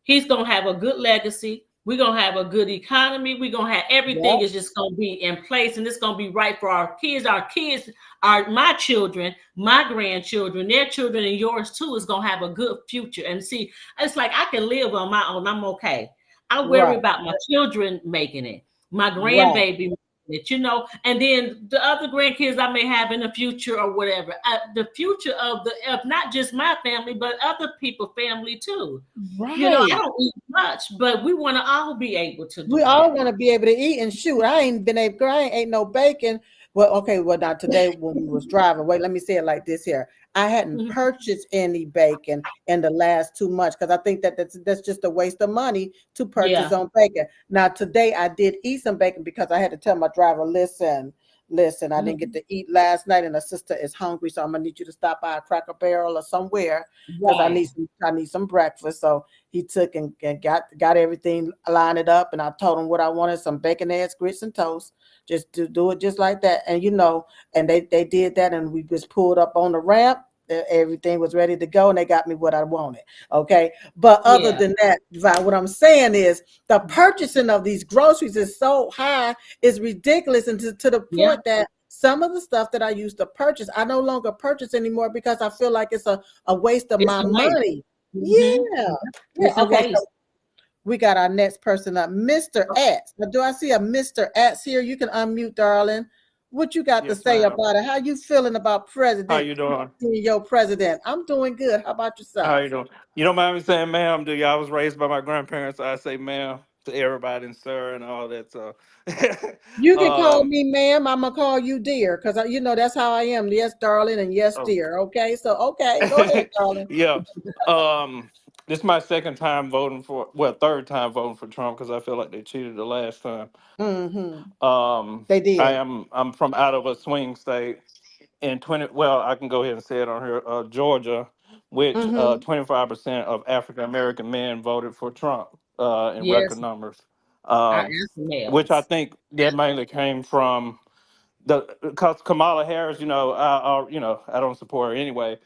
he's going to have a good legacy. We're going to have a good economy. We're going to have everything Yep. is just going to be in place, and it's going to be right for our kids. Our kids are my children, my grandchildren, their children, and yours too is going to have a good future. And see, it's like I can live on my own. I'm okay. I worry Right. about my children making it, my Right. grandbaby and then the other grandkids I may have in the future or whatever. The future of not just my family, but other people's family too. I Right. don't eat much, but we want to all be able to We do all that. want to be able to eat, and shoot, I ain't been able, girl, I ain't ate no bacon. Well, okay, well, not today when we was driving. Wait, let me say it like this here. I hadn't Mhm. purchased any bacon in the last 2 months because I think that's just a waste of money to purchase Yeah. on bacon. Now today I did eat some bacon because I had to tell my driver, listen, I didn't get Mhm. to eat last night, and the sister is hungry, so I'm gonna need you to stop by a Cracker Barrel or somewhere because Right. I need some breakfast. So he took and got everything lined up, and I told him what I wanted: some bacon, eggs, grits, and toast. Just to do it just like that, and and they did that, and we just pulled up on the ramp. Everything was ready to go, and they got me what I wanted. Okay, but other Yeah. than that, Vi, what I'm saying is the purchasing of these groceries is so high, it's ridiculous, and to the Yeah. point that some of the stuff that I used to purchase, I no longer purchase anymore because I feel like it's a waste of It's my a waste. money. Mhm. Yeah. Yeah. It's a Okay. So waste. we got our next person up, Mr. X. Now, do I see a Mr. X here? You can unmute, darling. What you got to Yes, say ma'am. about it? How you feeling about How President you doing? being your president? I'm doing good. How about How yourself? you doing? You don't mind me saying ma'am, do you? I was raised by my grandparents. I say ma'am. to everybody and sir and all that. So, You can call me ma'am. I'm gonna call you dear, because you know that's how I am. Yes, darling, and yes, oh, dear. Okay, so okay, go ahead, darling. yeah. This is my second time voting for, well, third time voting for Trump because I feel like they cheated the last time. Mm-hmm. They did. I'm from out of a swing state in 20. Well, I can go ahead and say it on here. Georgia, which Mm-hmm. 25% of African American men voted for Trump in record Yes, numbers. our Um, answer which I males. think that mainly came from because Kamala Harris, I don't support her anyway,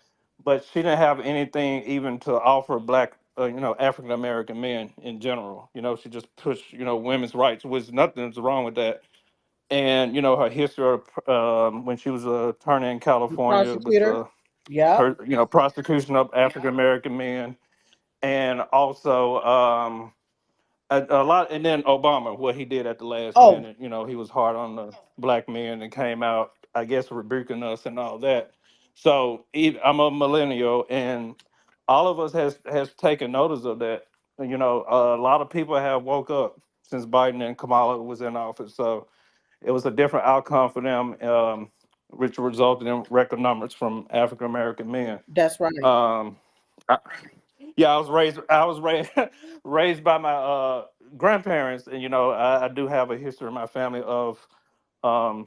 but she didn't have anything even to offer black, African American men in general. She just pushed, women's rights, which nothing's wrong with that. And her history of when she was a attorney in The California with prosecutor. Yep. her, prosecution of African American men, and also a lot, and then Obama, what he did at the last Oh, minute, he was hard on the black men and came out, I guess, rebuking us and all that. So I'm a millennial, and all of us has taken notice of that. A lot of people have woke up since Biden and Kamala was in office. So it was a different outcome for them, which resulted in record numbers from African American men. that's right. Um, yeah, I was raised raised by my grandparents, and I do have a history in my family of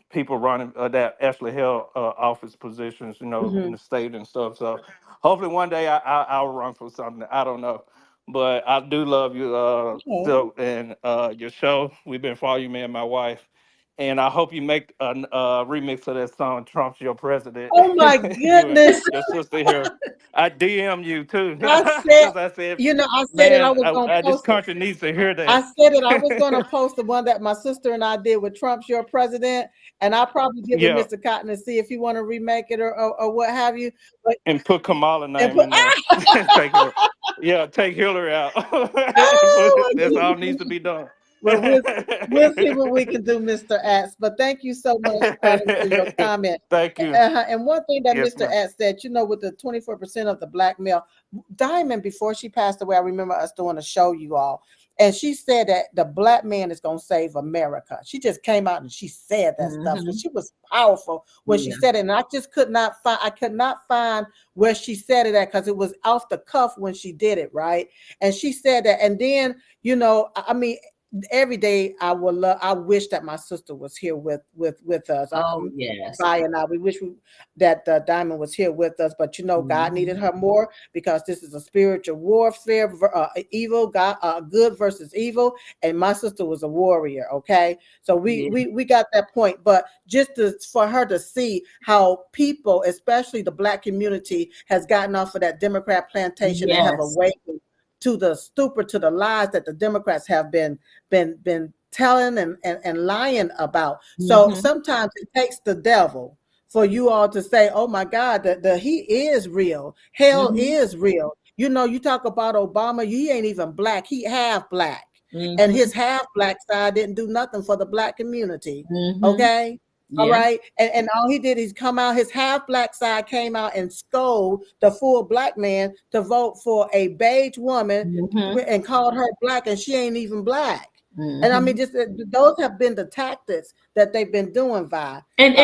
people running that actually held office positions, in Mm-hmm. the state and stuff. So hopefully one day I'll run for something. I don't know, but I do love you, Okay. Silk, and your show. We've been following you, me and my wife. And I hope you make a remix of that song, "Trump's Your President." Oh my You and goodness. your sister here. I DM you too, I said, because I said, I said that I man, was gonna this post it. country needs to hear I that. said that I was going to post the one that my sister and I did with "Trump's Your President," and I'll probably get with Yeah, Mr. Cotton and see if he want to remake it or what have you. But and put Kamala and name put in there. Take her, yeah, take Hillary out. oh my That's all needs goodness. to be done. Well, we'll see what we can do, Mr. Atz. But thank you so much, darling, for your comment. Thank you. And one thing that Yes, Mr. ma'am. Atz said, with the 24% of the black male, Diamond, before she passed away, I remember us doing a show, you all. And she said that the black man is going to save America. She just came out and she said that stuff. And Mm-hmm. she was powerful when she Yeah. said it. And I just could not find where she said it at, because it was off the cuff when she did it, right? And she said that. And then, I mean, every day I wish that my sister was here with us. Oh yes. And we wish that Diamond was here with us, but God needed her more, because this is a spiritual warfare, evil, God, good versus evil, and my sister was a warrior. Okay, so we got that point, but just for her to see how people, especially the black community, has gotten off of that Democrat plantation and have Yes. awakened to the stupor, to the lies that the Democrats have been telling and lying about. So sometimes it takes the devil for you all to say, oh my God, he is real. Hell is real. You talk about Obama, he ain't even black. He half black. And his half black side didn't do nothing for the black community. Okay. All right. And all he did is come out, his half black side came out and scold the full black man to vote for a beige woman and called her black, and she ain't even black. And I mean, just those have been the tactics that they've been doing, Vi. And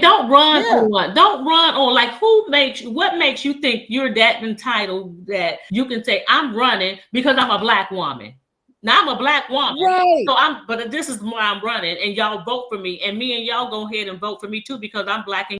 don't run on. Don't run on. Like, what makes you think you're that entitled that you can say, I'm running because I'm a black woman? Now I'm a black woman, right? So but this is why I'm running, and y'all vote for me, and me and y'all go ahead and vote for me too, because I'm black and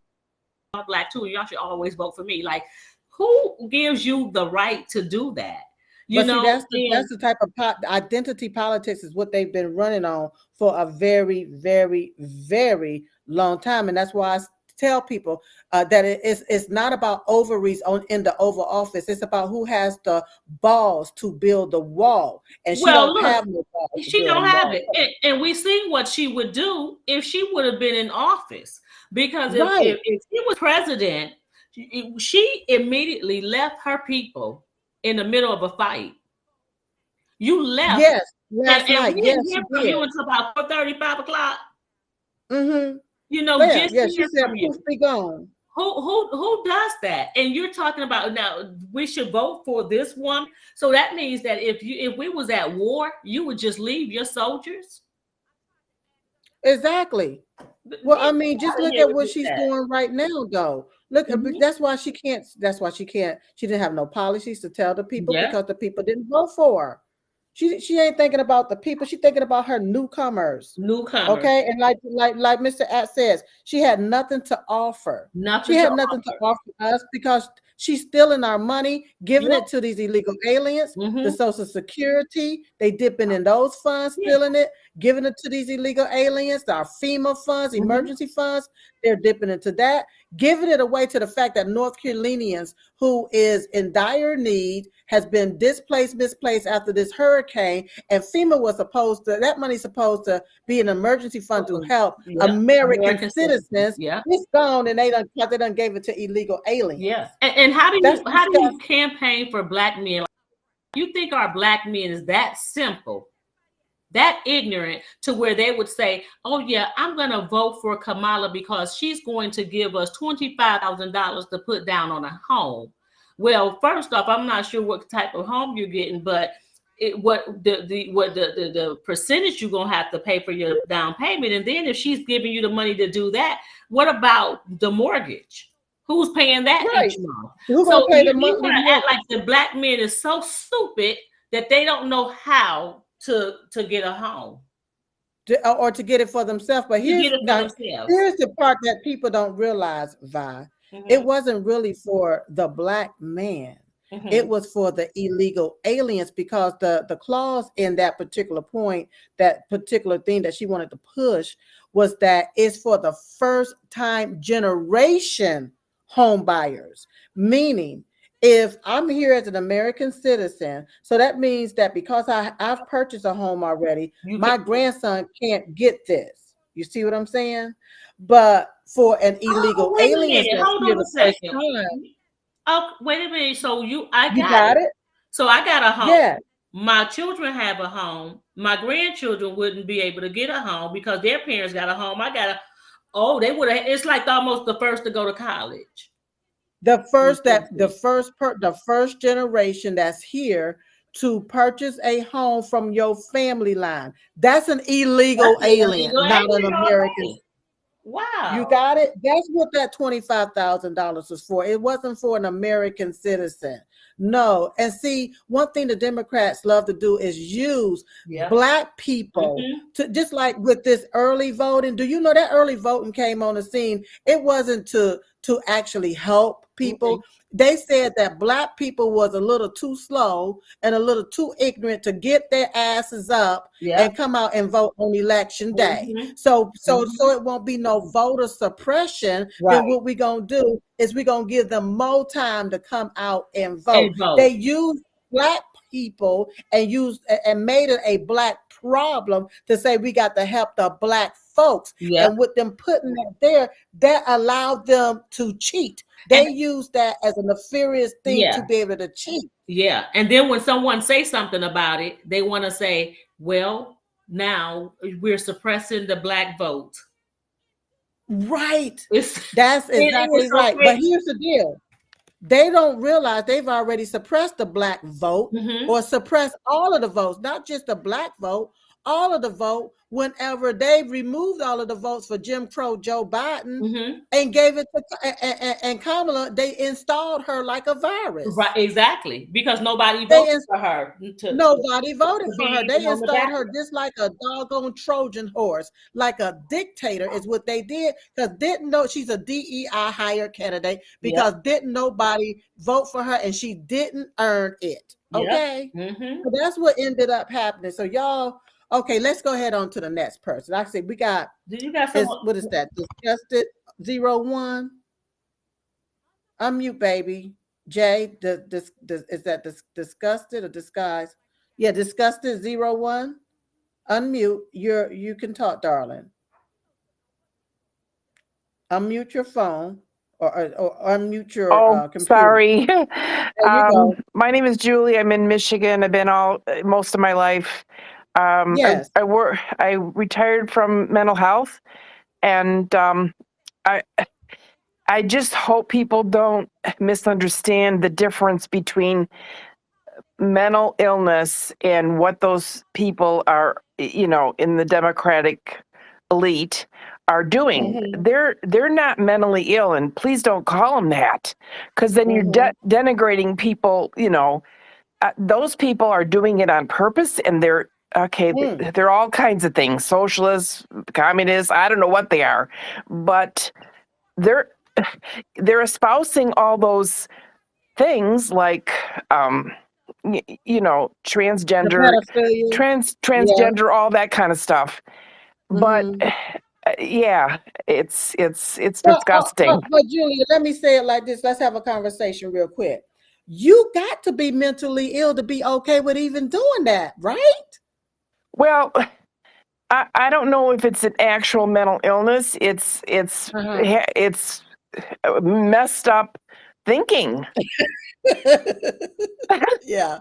y'all black too, and y'all should always vote for me. Like, who gives you the right to do that? See, that's the type of identity politics is what they've been running on for a very, very, very long time, and that's why I tell people that it's not about ovaries in the Oval Office. It's about who has the balls to build the wall, and she don't have no balls. She don't have it, and we seen what she would do if she would have been in office. Because if she was president, she immediately left her people in the middle of a fight. You left. Yes, last night. We didn't hear from you until about 4:30, 5 o'clock. Mm-hmm. She said, "Poof, be gone." Who does that? And you're talking about now we should vote for this woman. So that means that if we was at war, you would just leave your soldiers. Exactly. Well, I mean, just look at what she's doing right now, though. Look, that's why she can't. That's why she can't. She didn't have no policies to tell the people because the people didn't vote for her. She ain't thinking about the people. She's thinking about her newcomers. Okay, and like Mr. At says, she had nothing to offer. She had nothing to offer us because she's stealing our money, giving it to these illegal aliens, the Social Security. They dipping in those funds, stealing it, giving it to these illegal aliens, our FEMA funds, emergency funds. They're dipping into that, giving it away to the fact that North Carolinians, who is in dire need, has been misplaced after this hurricane, and FEMA was supposed to, that money's supposed to be an emergency fund to help American citizens. It's gone, and they done gave it to illegal aliens. And how do you campaign for Black men? You think our Black men is that simple, that ignorant, to where they would say, oh yeah, I'm going to vote for Kamala because she's going to give us $25,000 to put down on a home? Well, first off, I'm not sure what type of home you're getting, but what the percentage you're gonna have to pay for your down payment, and then if she's giving you the money to do that, what about the mortgage? Who's paying that each month? Who's gonna pay the monthly mortgage? Act like the Black men is so stupid that they don't know how to get a home or to get it for themselves. But here's the part that people don't realize, Vi. It wasn't really for the Black man. It was for the illegal aliens, because the clause in that particular point, that particular thing that she wanted to push, was that it's for the first time generation home buyers. Meaning, if I'm here as an American citizen, so that means that because I've purchased a home already, my grandson can't get this. You see what I'm saying? But for an illegal alien, hold on a second. Oh, wait a minute. So I got it. So I got a home. Yeah. My children have a home. My grandchildren wouldn't be able to get a home because their parents got a home. They would have. It's like almost the first to go to college. The first generation that's here to purchase a home from your family line. That's an illegal alien, not an American. Wow. You got it? That's what that $25,000 was for. It wasn't for an American citizen. No. And see, one thing the Democrats love to do is use Black people to, just like with this early voting. Do you know that early voting came on the scene? It wasn't to actually help people. They said that Black people was a little too slow and a little too ignorant to get their asses up and come out and vote on election day. So it won't be no voter suppression. Then what we're gonna do is we're gonna give them more time to come out and vote. They use Black people and made it a Black problem to say we got to help the Black folks. And with them putting that there, that allowed them to cheat. They use that as a nefarious thing to be able to cheat. Yeah. And then when someone says something about it, they want to say, well, now we're suppressing the Black vote. Right. That's exactly right. But here's the deal. They don't realize they've already suppressed the Black vote or suppressed all of the votes, not just the Black vote, all of the vote, whenever they removed all of the votes for Jim Crow Joe Biden and gave it to and Kamala. They installed her like a virus. Right, exactly. Because nobody voted for her. Nobody voted for her. They installed her just like a doggone Trojan horse, like a dictator is what they did, because didn't know she's a DEI hire candidate, because didn't nobody vote for her and she didn't earn it. Okay. So that's what ended up happening. So y'all, okay, let's go ahead on to the next person. Like I said, we got. Did you got someone? What is that? Disgusted 01. Unmute, baby. Jay, is that disgusted or disguised? Yeah, disgusted 01. Unmute. You can talk, darling. Unmute your phone or unmute your computer. Sorry. My name is Julie. I'm in Michigan. I've been most of my life. Yes. I retired from mental health, and I just hope people don't misunderstand the difference between mental illness and what those people are, in the Democratic elite are doing. They're not mentally ill, and please don't call them that, because then you're denigrating people. Those people are doing it on purpose, and they're they're all kinds of things: socialists, communists. I don't know what they are, but they're espousing all those things like transgender, Yeah. transgender, all that kind of stuff. But yeah, it's disgusting. But Julia, let me say it like this. Let's have a conversation real quick. You got to be mentally ill to be okay with even doing that, right? Well, I don't know if it's an actual mental illness. It's messed up thinking. Yeah.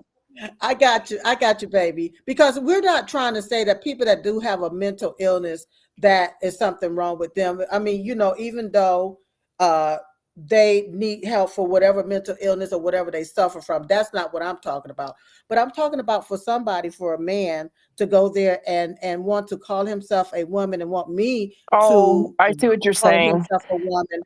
I got you, baby. Because we're not trying to say that people that do have a mental illness, that is something wrong with them. I mean, even though they need help for whatever mental illness or whatever they suffer from, that's not what I'm talking about. But I'm talking about for a man to go there and want to call himself a woman and want me to I see what you're call saying. himself a woman.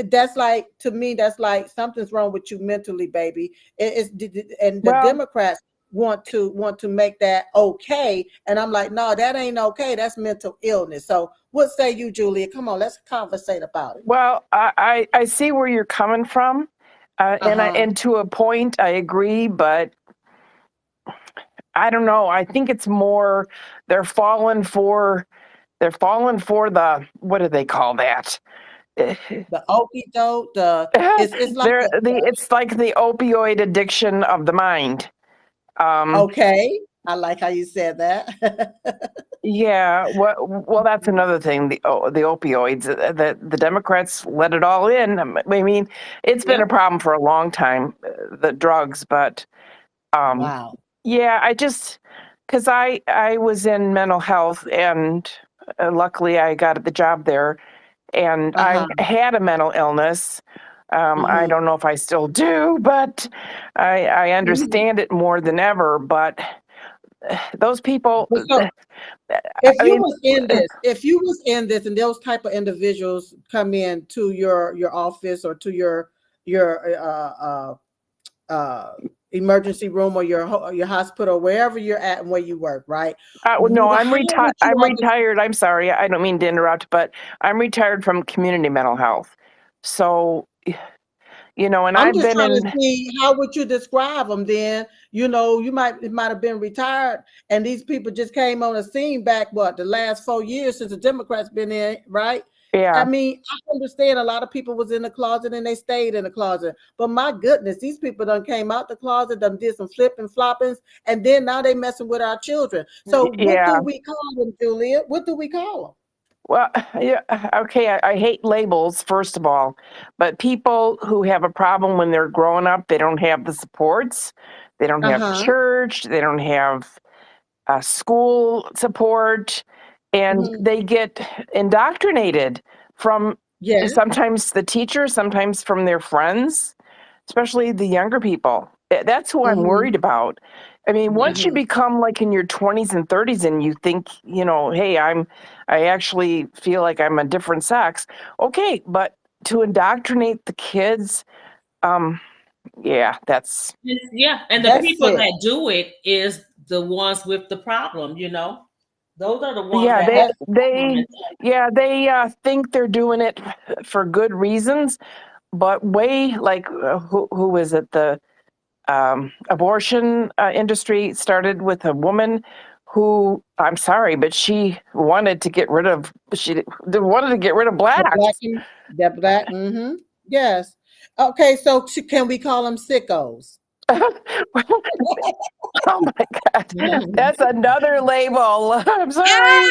That's like, to me, that's like something's wrong with you mentally, baby. And the Democrats want to make that okay, and I'm like, no, that ain't okay. That's mental illness. So what say you, Julia? Come on, let's conversate about it. Well, I see where you're coming from, and to a point, I agree, but I don't know. I think it's more they're falling for the, what do they call that? The okie-doke. It's like the opioid addiction of the mind. Okay, I like how you said that. Yeah, well, that's another thing. The opioids. The Democrats let it all in. I mean, it's been a problem for a long time, the drugs. But wow. yeah, because I was in mental health, and luckily I got the job there, and I had a mental illness. I don't know if I still do, but I understand it more than ever. But those people. If you was in this and those type of individuals come in to your office or to your emergency room or your hospital, wherever you're at and where you work, right? No, I'm retired. I'm retired. I'm sorry. I don't mean to interrupt, but I'm retired from community mental health. So, and I'm just trying to see, how would you describe them then? You might have been retired, and these people just came on the scene back, the last 4 years since the Democrats been in, right? Yeah. I mean, I understand a lot of people was in the closet and they stayed in the closet, but my goodness, these people done came out the closet, done did some flipping floppings, and then now they messing with our children. So what do we call them, Julia? What do we call them? Well, yeah, okay, I hate labels, first of all, but people who have a problem when they're growing up, they don't have the supports, they don't have church, they don't have school support, and they get indoctrinated from sometimes the teacher, sometimes from their friends, especially the younger people. That's who I'm worried about. I mean, once you become like in your 20s and 30s and you think, hey, I actually feel like I'm a different sex. Okay, but to indoctrinate the kids, yeah, that's... Yeah, and the people that do it is the ones with the problem, Those are the ones they think they're doing it for good reasons, but who is it? The abortion industry started with a woman who, I'm sorry, but she wanted to get rid of blacks. The black. Yes. Okay, so can we call them sickos? Oh my God, that's another label. I'm sorry.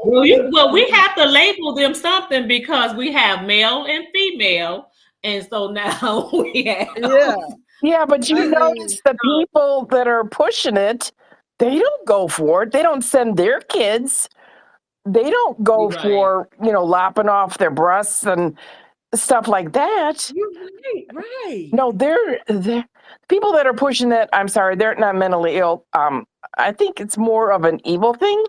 Well, we have to label them something because we have male and female, and so now we have. Yeah, but notice the people that are pushing it, they don't go for it. They don't send their kids. They don't go for lopping off their breasts and stuff like that. You're right. No, they're people that are pushing that. I'm sorry, they're not mentally ill. I think it's more of an evil thing,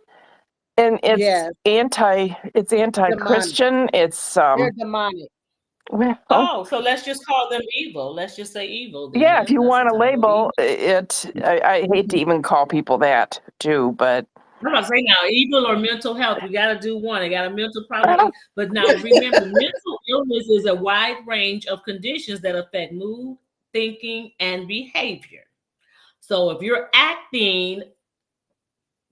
and Yes, it's demonic. anti-Christian. It's They're demonic. well, Oh, so let's just call them evil. Let's just say evil then. yeah. If you That's a want to title, evil. label it, I hate to even call people that too, but I'm gonna say now, evil or mental health. We got to do one. I got a mental problem. But now remember, mental illness is a wide range of conditions that affect mood, thinking, and behavior. So if you're acting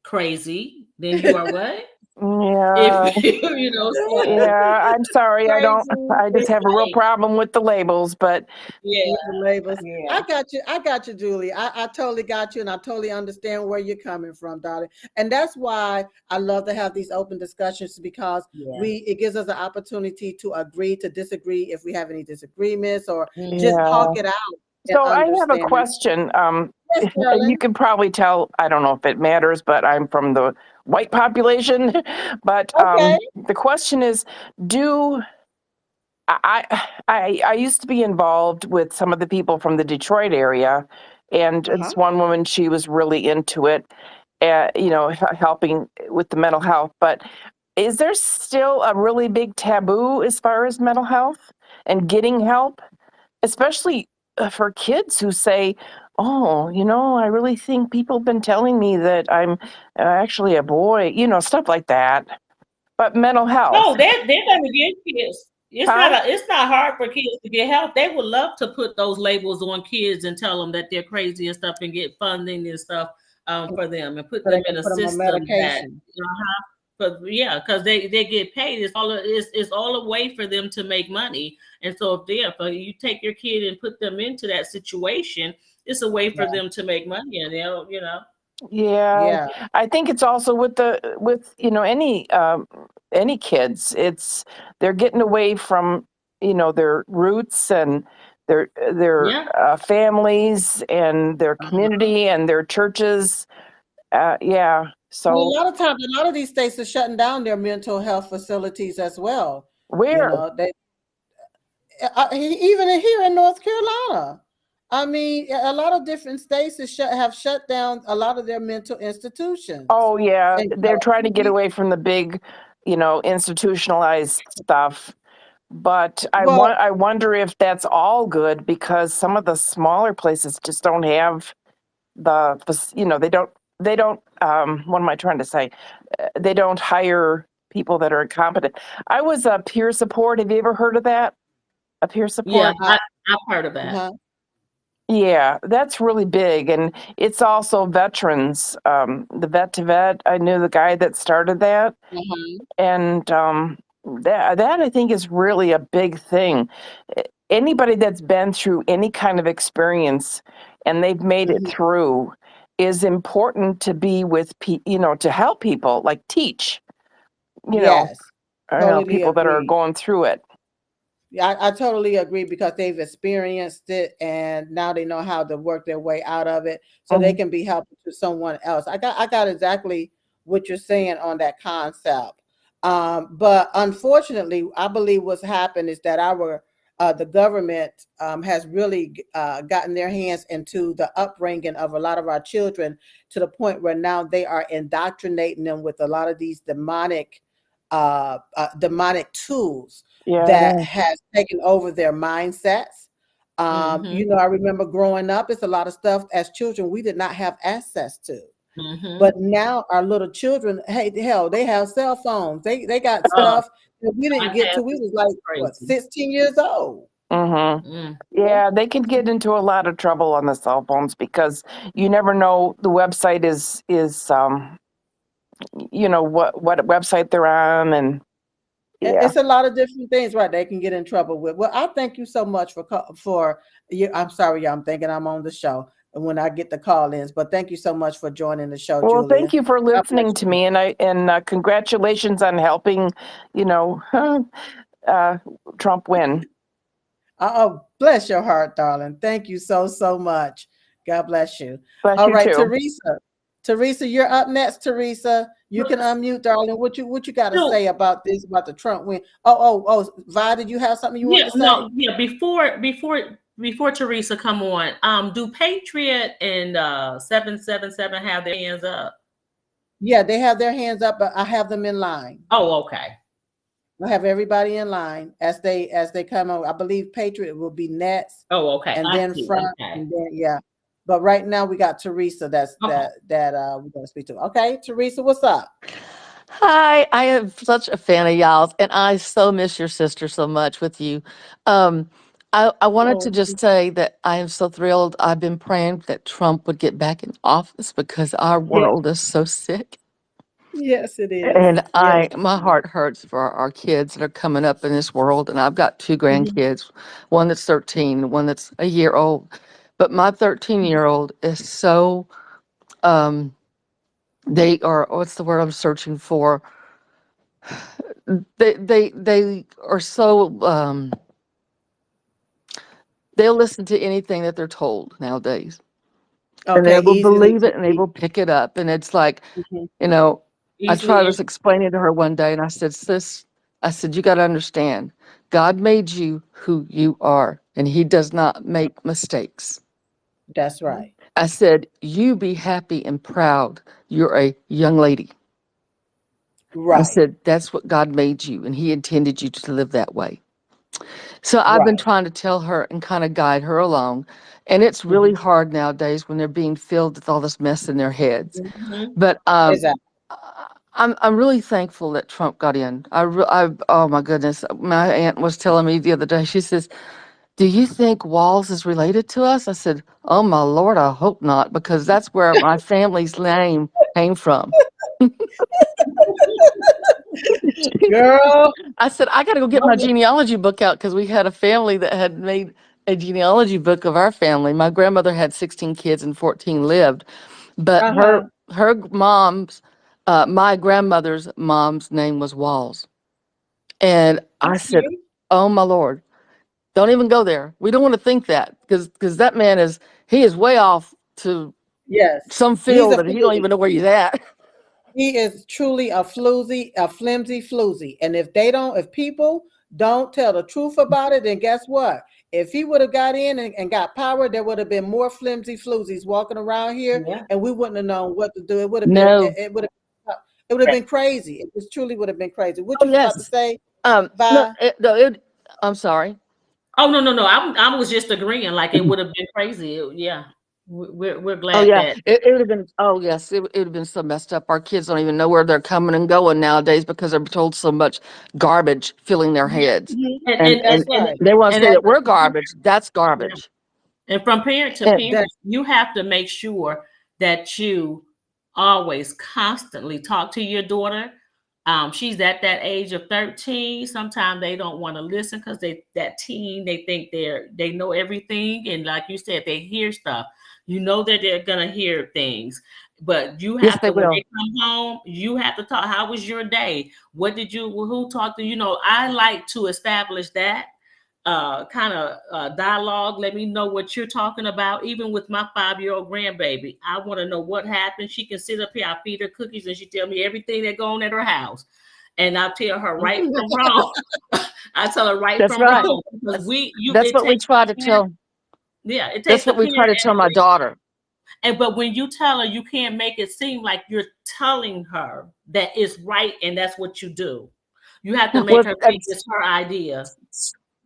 crazy, then you are what? yeah, If so yeah. I'm sorry. crazy, I just it's have a real like, problem with the labels, but yeah, The labels. yeah, I got you, Julie. I totally got you, and I totally understand where you're coming from, darling. And that's why I love to have these open discussions, because yeah. it gives us an opportunity to agree to disagree if we have any disagreements, or just yeah. talk it out and So I have a understand it. question. Yes, And you darling. can probably tell, I don't know if it matters, but I'm from the white population. But Okay. the question is, do I used to be involved with some of the people from the Detroit area, and Uh-huh. this one woman, she was really into it, helping with the mental health. But is there still a really big taboo as far as mental health and getting help? Especially for kids who say, "Oh, I really think people have been telling me that I'm actually a boy," stuff like that. But mental health, No, they're gonna get kids. huh? It's not hard for kids to get help. They would love to put those labels on kids and tell them that they're crazy and stuff, and get funding and stuff for them, and put So they them can in a put them on system that medication. but yeah, because they get paid. It's all a way for them to make money. And so if you take your kid and put them into that situation, it's a way for Yeah. them to make money, and they'll Yeah, Yeah. I think it's also with any kids. They're getting away from their roots and their yeah. families and their Uh-huh. community and their churches. Yeah, And a so lot of times, a lot of these states are shutting down their mental health facilities as well. You where? know, they even here in North Carolina. I mean, a lot of different states have shut down a lot of their mental institutions. Oh yeah, And they're trying to get away from the big, institutionalized stuff. But well, I wonder if that's all good, because some of the smaller places just don't have they don't what am I trying to say? They don't hire people that are incompetent. I was a peer support. Have you ever heard of that? A peer Yeah, support? I've heard of that. uh-huh, Yeah, that's really big. And it's also veterans. The vet to vet, I knew the guy that started that. uh-huh. And that I think is really a big thing. Anybody that's been through any kind of experience and they've made it Mhm. through is important to be with to help people, like teach, you know, Yes, totally people that are agree. going through it. Yeah, I totally agree, because they've experienced it and now they know how to work their way out of it, so they Mhm. can be helpful to someone else. I got exactly what you're saying on that concept. But unfortunately, I believe what's happened is that the government has really gotten their hands into the upbringing of a lot of our children, to the point where now they are indoctrinating them with a lot of these demonic tools Yeah, that has taken over their mindsets. Mm-hmm. I remember growing up, it's a lot of stuff as children we did not have access to. Mm-hmm. But now our little children, hey, hell, they have cell phones. They got Oh, stuff that we didn't get to. podcast We is was like, what, crazy. 16 years old. hmm Mm. yeah, they can get into a lot of trouble on the cell phones, because you never know the website is what website they're on. And yeah. It's a lot of different things, right? They can get in trouble with. Well, I thank you so much for you. I'm sorry, y'all. I'm thinking I'm on the show when I get the call-ins, but thank you so much for joining the show, Well, thank Julia. you for God bless listening to you. me, and congratulations on helping, you know, uh, Trump win. Oh, bless your heart, darling. Thank you so much. God bless you. Bless All you right, too. Teresa. Teresa, you're up next. Teresa, you can unmute, darling. What you got to say about this, about the Trump win? Oh, Vi, did you have something you want to say? No, yeah. Before Teresa come on, do Patriot and 777 have their hands up? Yeah, they have their hands up, but I have them in line. Oh, okay. I have everybody in line as they come on. I believe Patriot will be next. Oh, okay. And then front, and then yeah. But right now we got Teresa that we're gonna speak to. Okay, Teresa, what's up? Hi, I am such a fan of y'all's, and I so miss your sister so much with you. I wanted to just say that I am so thrilled. I've been praying that Trump would get back in office because our world is so sick. Yes, it is. And my heart hurts for our kids that are coming up in this world. And I've got two grandkids, one that's 13, one that's a year old. But my 13-year-old is so, they are, what's the word I'm searching for? They are so, they'll listen to anything that they're told nowadays. Okay, and they will believe it and they will pick it up. And it's like, you know, I tried to explain it to her one day and I said, sis, I said, you got to understand, God made you who you are and he does not make mistakes. That's right. I said, you be happy and proud. You're a young lady. Right. I said, that's what God made you and he intended you to live that way. So I've been trying to tell her and kind of guide her along. And it's really hard nowadays when they're being filled with all this mess in their heads. But exactly. I'm really thankful that Trump got in. Oh my goodness. My aunt was telling me the other day, she says, do you think Walls is related to us? I said, oh my Lord, I hope not, because that's where my family's name came from. Girl. I said, I got to go get my genealogy book out because we had a family that had made a genealogy book of our family. My grandmother had 16 kids and 14 lived, but her mom's, my grandmother's mom's name was Walls. And I said, oh my Lord, don't even go there. We don't want to think that because that man is way off to some field that he don't even know where he's at. He is truly a flimsy floozy. And if people don't tell the truth about it, then guess what? If he would have got in and got power, there would have been more flimsy floozies walking around here, and we wouldn't have known what to do. It would have been it would have been crazy. It just truly would have been crazy. What you about to say? I'm sorry. Oh no. I was just agreeing. Like it would have been crazy. Yeah. We're glad that it would have been. Oh yes, it would have been so messed up. Our kids don't even know where they're coming and going nowadays because they're told so much garbage filling their heads, and they want to say that we're garbage. That's garbage. And from parent to parent, you have to make sure that you always constantly talk to your daughter. She's at that age of 13. Sometimes they don't want to listen because they think they know everything, and like you said, they hear stuff. You know that they're gonna hear things, but you have to when they come home. You have to talk. How was your day? Who talked to you? I like to establish that kind of dialogue. Let me know what you're talking about. Even with my 5-year-old grandbaby, I want to know what happened. She can sit up here. I feed her cookies, and she tell me everything that go on at her house, and I'll tell her right from wrong. I tell her right from wrong because that's what we try to tell. Yeah, it takes. That's what we try to tell my daughter. But when you tell her, you can't make it seem like you're telling her that it's right and that's what you do. You have to make her think it's her idea.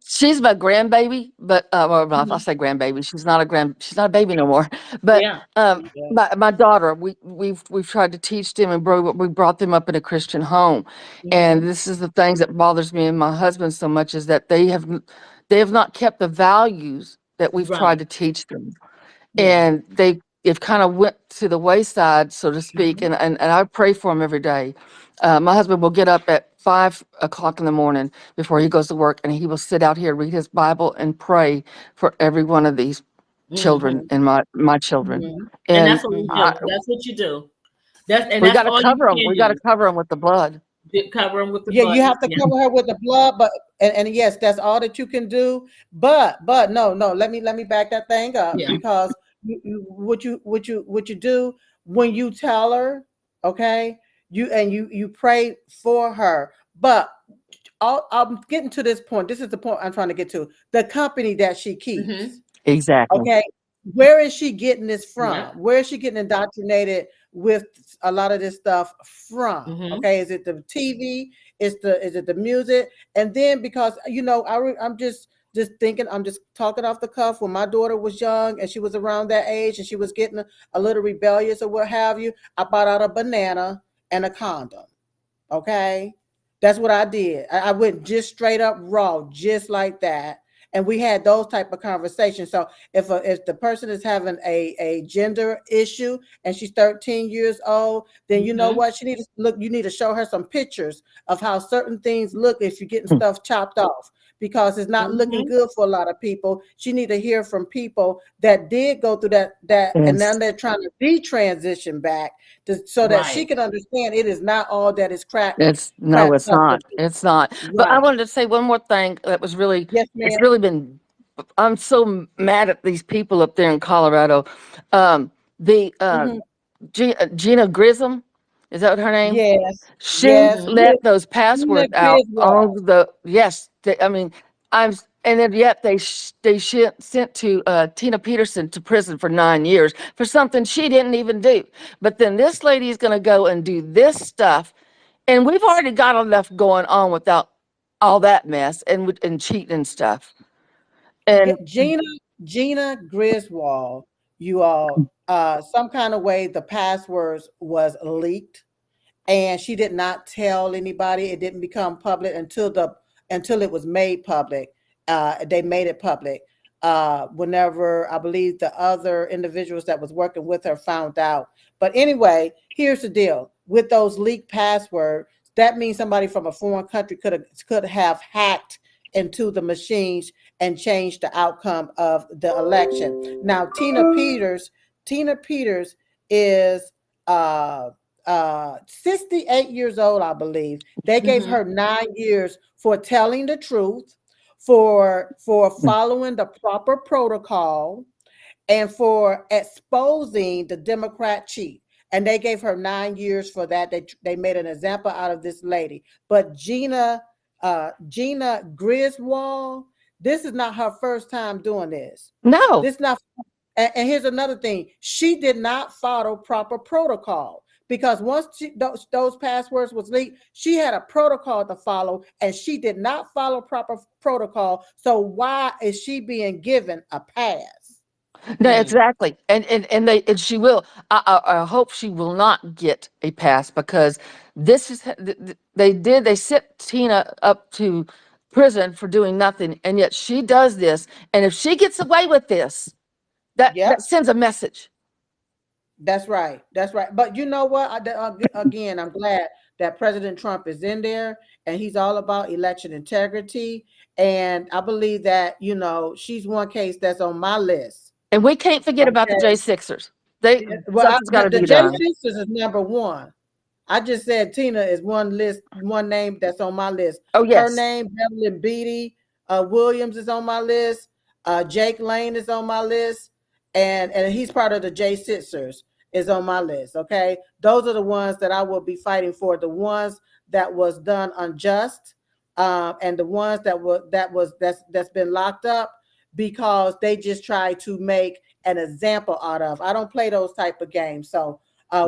She's my grandbaby, but I say grandbaby. She's not a baby no more. But my daughter, we've tried to teach them, and we brought them up in a Christian home. And this is the things that bothers me and my husband so much is that they have not kept the values that we've tried to teach them, and they've kind of went to the wayside, so to speak. And I pray for them every day. My husband will get up at 5 o'clock in the morning before he goes to work, and he will sit out here, read his Bible, and pray for every one of these children and my children. And that's what we do. That's what you do. We got to cover them. We got to cover them with the blood. Cover them with the blood. You have to cover her with the blood, but and yes, that's all that you can do. But no, let me back that thing up because what you do when you tell her, okay, you pray for her. But I'm getting to this point. This is the point I'm trying to get to. The company that she keeps. Mm-hmm. Exactly. Okay. Where is she getting this from? Yeah. Where is she getting indoctrinated with a lot of this stuff from? Mm-hmm. Okay. Is it the TV? Is it the music? And then because, you know, I'm just thinking, I'm just talking off the cuff. When my daughter was young and she was around that age and she was getting a little rebellious or what have you, I bought out a banana and a condom. Okay. That's what I did. I went just straight up raw, just like that. And we had those type of conversations. So if the person is having a gender issue and she's 13 years old, then you know what? She needs to look, you need to show her some pictures of how certain things look if you're getting stuff chopped off, because it's not looking good for a lot of people. She need to hear from people that did go through that, and now they're trying to detransition back so that she can understand it is not all that is cracked. It's not. It's not. Right. But I wanted to say one more thing that was really, yes, ma'am. it's really been, I'm so mad at these people up there in Colorado. Gina Grissom, is that her name? Yes. She yes. let those passwords out on the, and then yet they sent to Tina Peterson to prison for 9 years for something she didn't even do. But then this lady is going to go and do this stuff, and we've already got enough going on without all that mess and cheating and stuff. And Gina Griswold, you all, some kind of way the passwords was leaked, and she did not tell anybody. It didn't become public until it was made public. They made it public whenever I believe the other individuals that was working with her found out. But anyway, here's the deal with those leaked passwords. That means somebody from a foreign country could have hacked into the machines and changed the outcome of the election. Now, Tina Peters is 68 years old, I believe. They gave her 9 years for telling the truth, for following the proper protocol, and for exposing the Democrat cheat. And they gave her 9 years for that. They made an example out of this lady. But Gina Griswold, this is not her first time doing this. No. This not. And here's another thing. She did not follow proper protocol, because once those passwords was leaked, she had a protocol to follow, and she did not follow proper protocol. So why is she being given a pass? No, exactly. And she will. I hope she will not get a pass, because this is, they sent Tina up to prison for doing nothing, and yet she does this. And if she gets away with this, that sends a message. That's right. But you know what? Again, I'm glad that President Trump is in there, and he's all about election integrity. And I believe that, you know, she's one case that's on my list. And we can't forget about the J6ers. Something's got to be done. The J6ers is number one. I just said Tina is one name that's on my list. Oh, yes. Her name, Beverly Beatty Williams, is on my list. Jake Lane is on my list. And he's part of the J6ers, is on my list. Okay. Those are the ones that I will be fighting for. The ones that was done unjust, and the ones that's been locked up because they just try to make an example out of. I don't play those type of games. So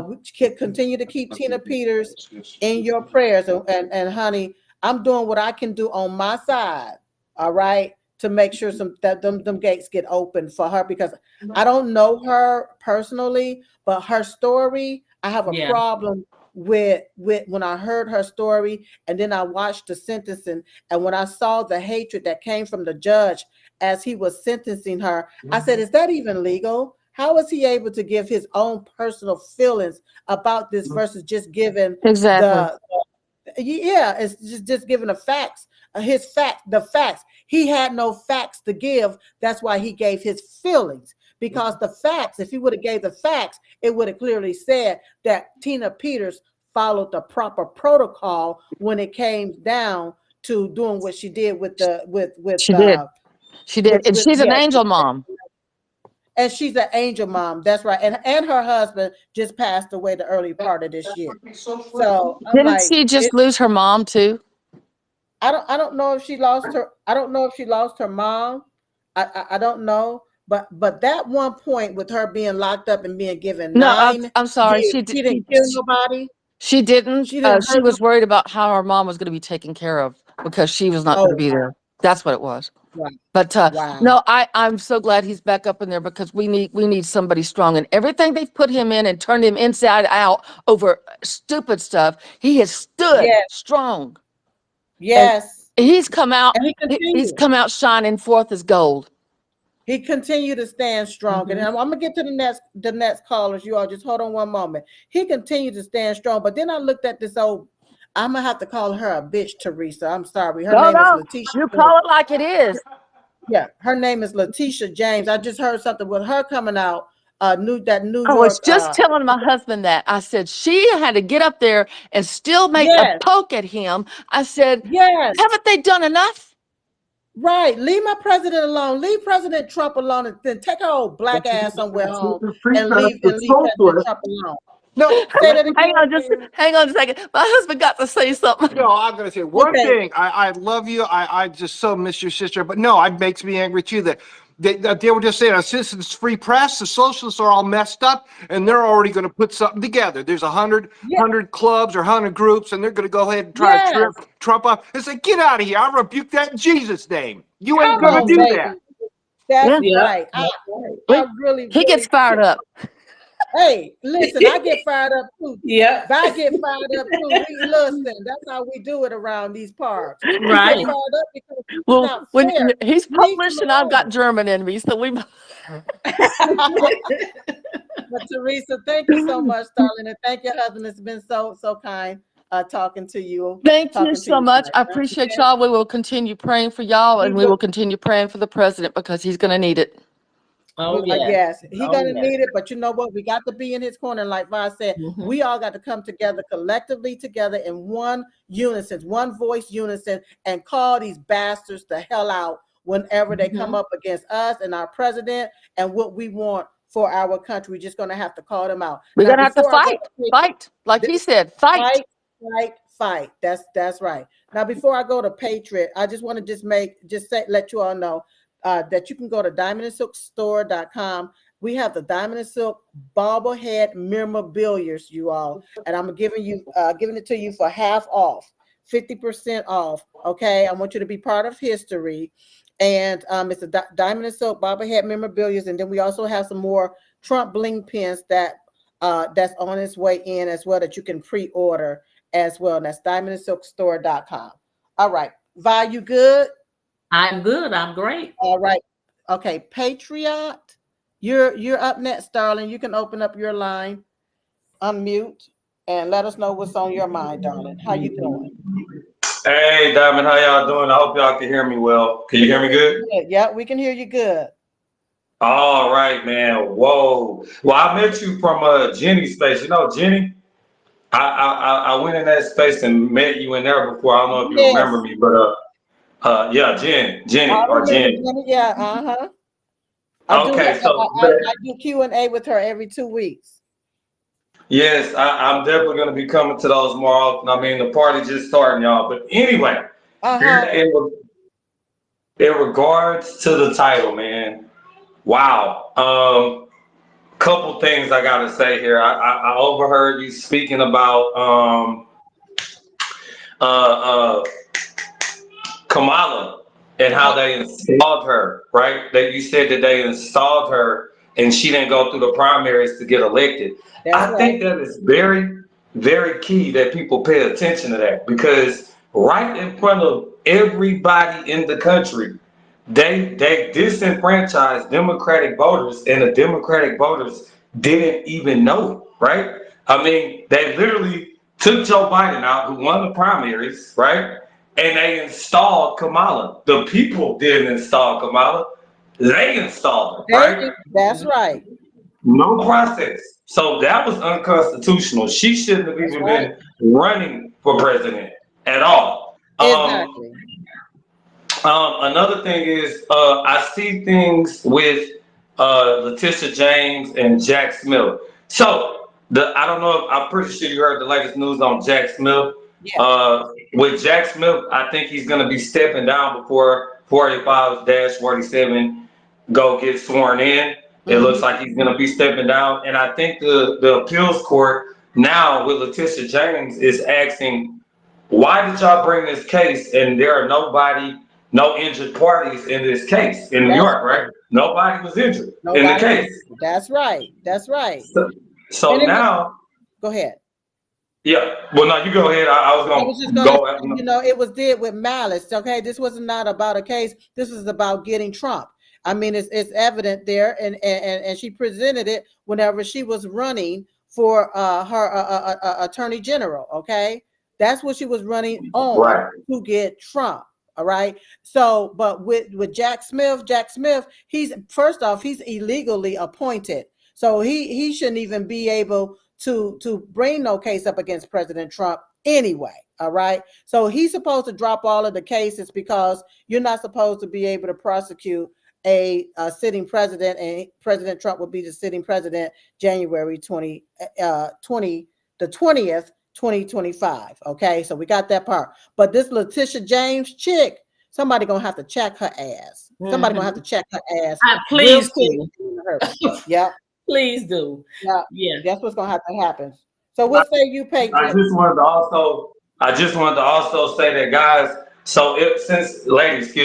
we can continue to keep Tina Peters in your prayers. And honey, I'm doing what I can do on my side, all right, to make sure them gates get open for her, because I don't know her personally, but her story, I have a problem with when I heard her story, and then I watched the sentencing, and when I saw the hatred that came from the judge as he was sentencing her, I said, is that even legal? How is he able to give his own personal feelings about this versus just giving it's just giving the facts, the facts. He had no facts to give. That's why he gave his feelings, because the facts, if he would have gave the facts, it would have clearly said that Tina Peters followed the proper protocol when it came down to doing what she did with She did. And she's an angel mom. And she's an angel mom. That's right. And her husband just passed away the early part of this year. So I'm Didn't like, she just lose her mom too? I don't know if she lost her. I don't know if she lost her mom. I don't know. But that one point with her being locked up and being given No, 9 I'm sorry. years, she didn't kill nobody. She didn't. She didn't She hurt was worried about how her mom was going to be taken care of because she was not going to be there. That's what it was. Wow. But Wow. no, I'm so glad he's back up in there because we need somebody strong. And everything they've put him in and turned him inside out over stupid stuff, he has stood strong. Yes. And he's come out. And He's come out shining forth as gold. He continued to stand strong. And I'm gonna get to the next callers. You all just hold on one moment. He continued to stand strong. But then I looked at this old, I'm gonna have to call her a bitch, Teresa. I'm sorry. Her name is Letitia. You call it like it is. Yeah, her name is Letitia James. I just heard something with her coming out. New York. I was just telling my husband that. I said she had to get up there and still make a poke at him. I said, haven't they done enough? Right. Leave my president alone. Leave President Trump alone, and then take her old black ass somewhere home and leave President Trump alone. No, say that again. Hang on a second. My husband got to say something. No, I'm going to say one thing. I love you. I just so miss your sister. But no, it makes me angry too that they were just saying a citizens free press. The socialists are all messed up, and they're already going to put something together. There's 100 clubs or 100 groups, and they're going to go ahead and try to trip Trump up. It's like, get out of here! I rebuke that in Jesus' name. You ain't going to do that. That's right. I really. He gets fired up. Hey, listen, I get fired up too. Yeah. If I get fired up too, listen, that's how we do it around these parks. Right. We get fired up because it's not fair. He's Polish and I've got German in me, so we. But Teresa, thank you so much, darling, and thank your husband. It's been so kind talking to you. Thank you so much. I appreciate y'all. We will continue praying for y'all, and we will continue praying for the president because he's going to need it. Oh, yes. He's gonna need it, but you know what? We got to be in his corner. Like Vi said, we all got to come together collectively together in one unison, one voice unison, and call these bastards the hell out whenever they come up against us and our president and what we want for our country. We're just gonna have to call them out. We're gonna have to fight, like he said, fight. That's right. Now, before I go to Patriot, I just want to let you all know that you can go to diamondandsilkstore.com. We have the Diamond and Silk bobblehead memorabilia, you all, and I'm giving it to you for half off, 50% off. Okay, I want you to be part of history, and it's the Diamond and Silk bobblehead memorabilia, and then we also have some more Trump bling pins that's on its way in as well that you can pre-order as well. And that's diamondandsilkstore.com. All right, Vi, you good? I'm good. I'm great. All right. Okay, Patriot, you're up next, darling. You can open up your line, unmute, and let us know what's on your mind, darling. How you doing? Hey, Diamond, how y'all doing? I hope y'all can hear me well. Can you hear me good? Yeah, we can hear you good. All right, man. Whoa. Well, I met you from Jenny's space. You know, Jenny? I went in that space and met you in there before. I don't know if you remember me, but yeah, Jenny. Yeah, I do Q&A with her every 2 weeks. Yes, I'm definitely going to be coming to those more often. I mean, the party just starting, y'all. But anyway, in regards to the title, man, wow. Couple things I got to say here. I overheard you speaking about Kamala and how they installed her, right? That you said that they installed her and she didn't go through the primaries to get elected. I think that is very, very key that people pay attention to that, because right in front of everybody in the country, they disenfranchised Democratic voters, and the Democratic voters didn't even know it, right? I mean, they literally took Joe Biden out, who won the primaries, right? And they installed Kamala. The people didn't install Kamala. They installed her, right? That's right. No process. So that was unconstitutional. She shouldn't have even been running for president at all. Exactly. Another thing is, I see things with Letitia James, and Jack Smith. So I don't know if I'm pretty sure you heard the latest news on Jack Smith. Yeah. With Jack Smith, I think he's going to be stepping down before 45-47 go get sworn in. It looks like he's going to be stepping down, and I think the appeals court now with Letitia James is asking, why did y'all bring this case and there are no injured parties in this case in New York, right? Nobody was injured in the case. That's right. That's right. So now, go ahead. Yeah. Well, no, you go ahead. I was going to go. You know, it was did with malice. Okay, this was not about a case. This was about getting Trump. I mean, it's evident there, and she presented it whenever she was running for her attorney general. Okay, that's what she was running on to get Trump. All right. So, but with Jack Smith, he's first off, he's illegally appointed, so he shouldn't even be able to bring no case up against President Trump anyway. All right. So he's supposed to drop all of the cases because you're not supposed to be able to prosecute a sitting president, and President Trump will be the sitting president January 20th, 2025. Okay, so we got that part. But this Letitia James chick, somebody gonna have to check her ass. Somebody gonna have to check her ass. Please do. Yeah. Please do. Yeah. That's what's gonna have to happen. So what say you, Peyton? I just wanted to also say that, guys. So ladies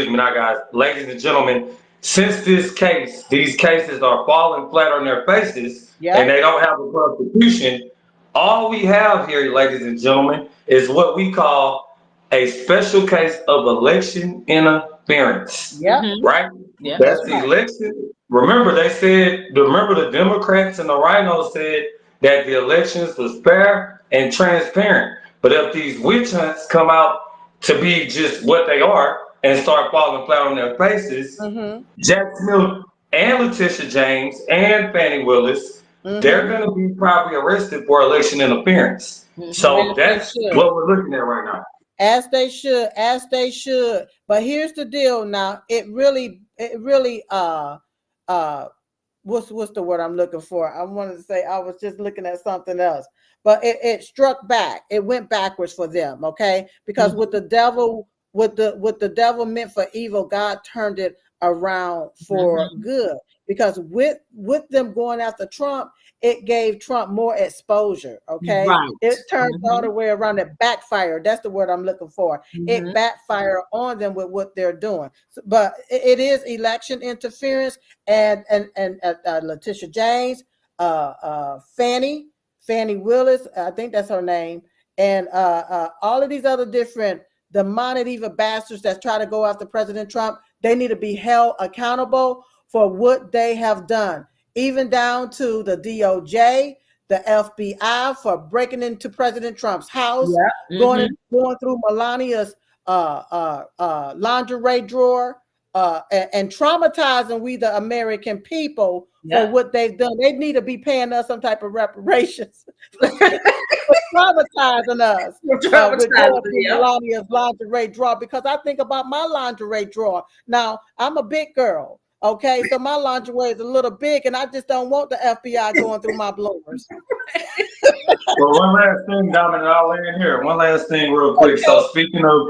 and gentlemen, since these cases are falling flat on their faces, and they don't have a prosecution, all we have here, ladies and gentlemen, is what we call a special case of election interference. Yeah. Right? Yeah. That's the election. Remember, the Democrats and the rhinos said that the elections was fair and transparent. But if these witch hunts come out to be just what they are and start falling flat on their faces, Jack Smith and Letitia James and Fannie Willis, they're going to be probably arrested for election interference. So that's what we're looking at right now. As they should. But here's the deal now. It really what's the word I'm looking for? I wanted to say, I was just looking at something else, but it struck back. It went backwards for them. Okay. Because what the devil meant for evil, God turned it around for good. Because with them going after Trump, it gave Trump more exposure. Okay. Right. It turned all the way around. It backfired. That's the word I'm looking for. It backfired on them with what they're doing. But it is election interference, and Letitia James, Fannie Willis, I think that's her name, and all of these other different demonic evil bastards that try to go after President Trump, they need to be held accountable for what they have done, even down to the DOJ, the FBI for breaking into President Trump's house, going through Melania's lingerie drawer, and traumatizing we the American people for what they've done. They need to be paying us some type of reparations for traumatizing us. Melania's lingerie drawer, because I think about my lingerie drawer. Now, I'm a big girl. Okay, so my lingerie is a little big, and I just don't want the FBI going through my blowers. Well, one last thing, Dominic, I'll land here. One last thing real quick. So speaking of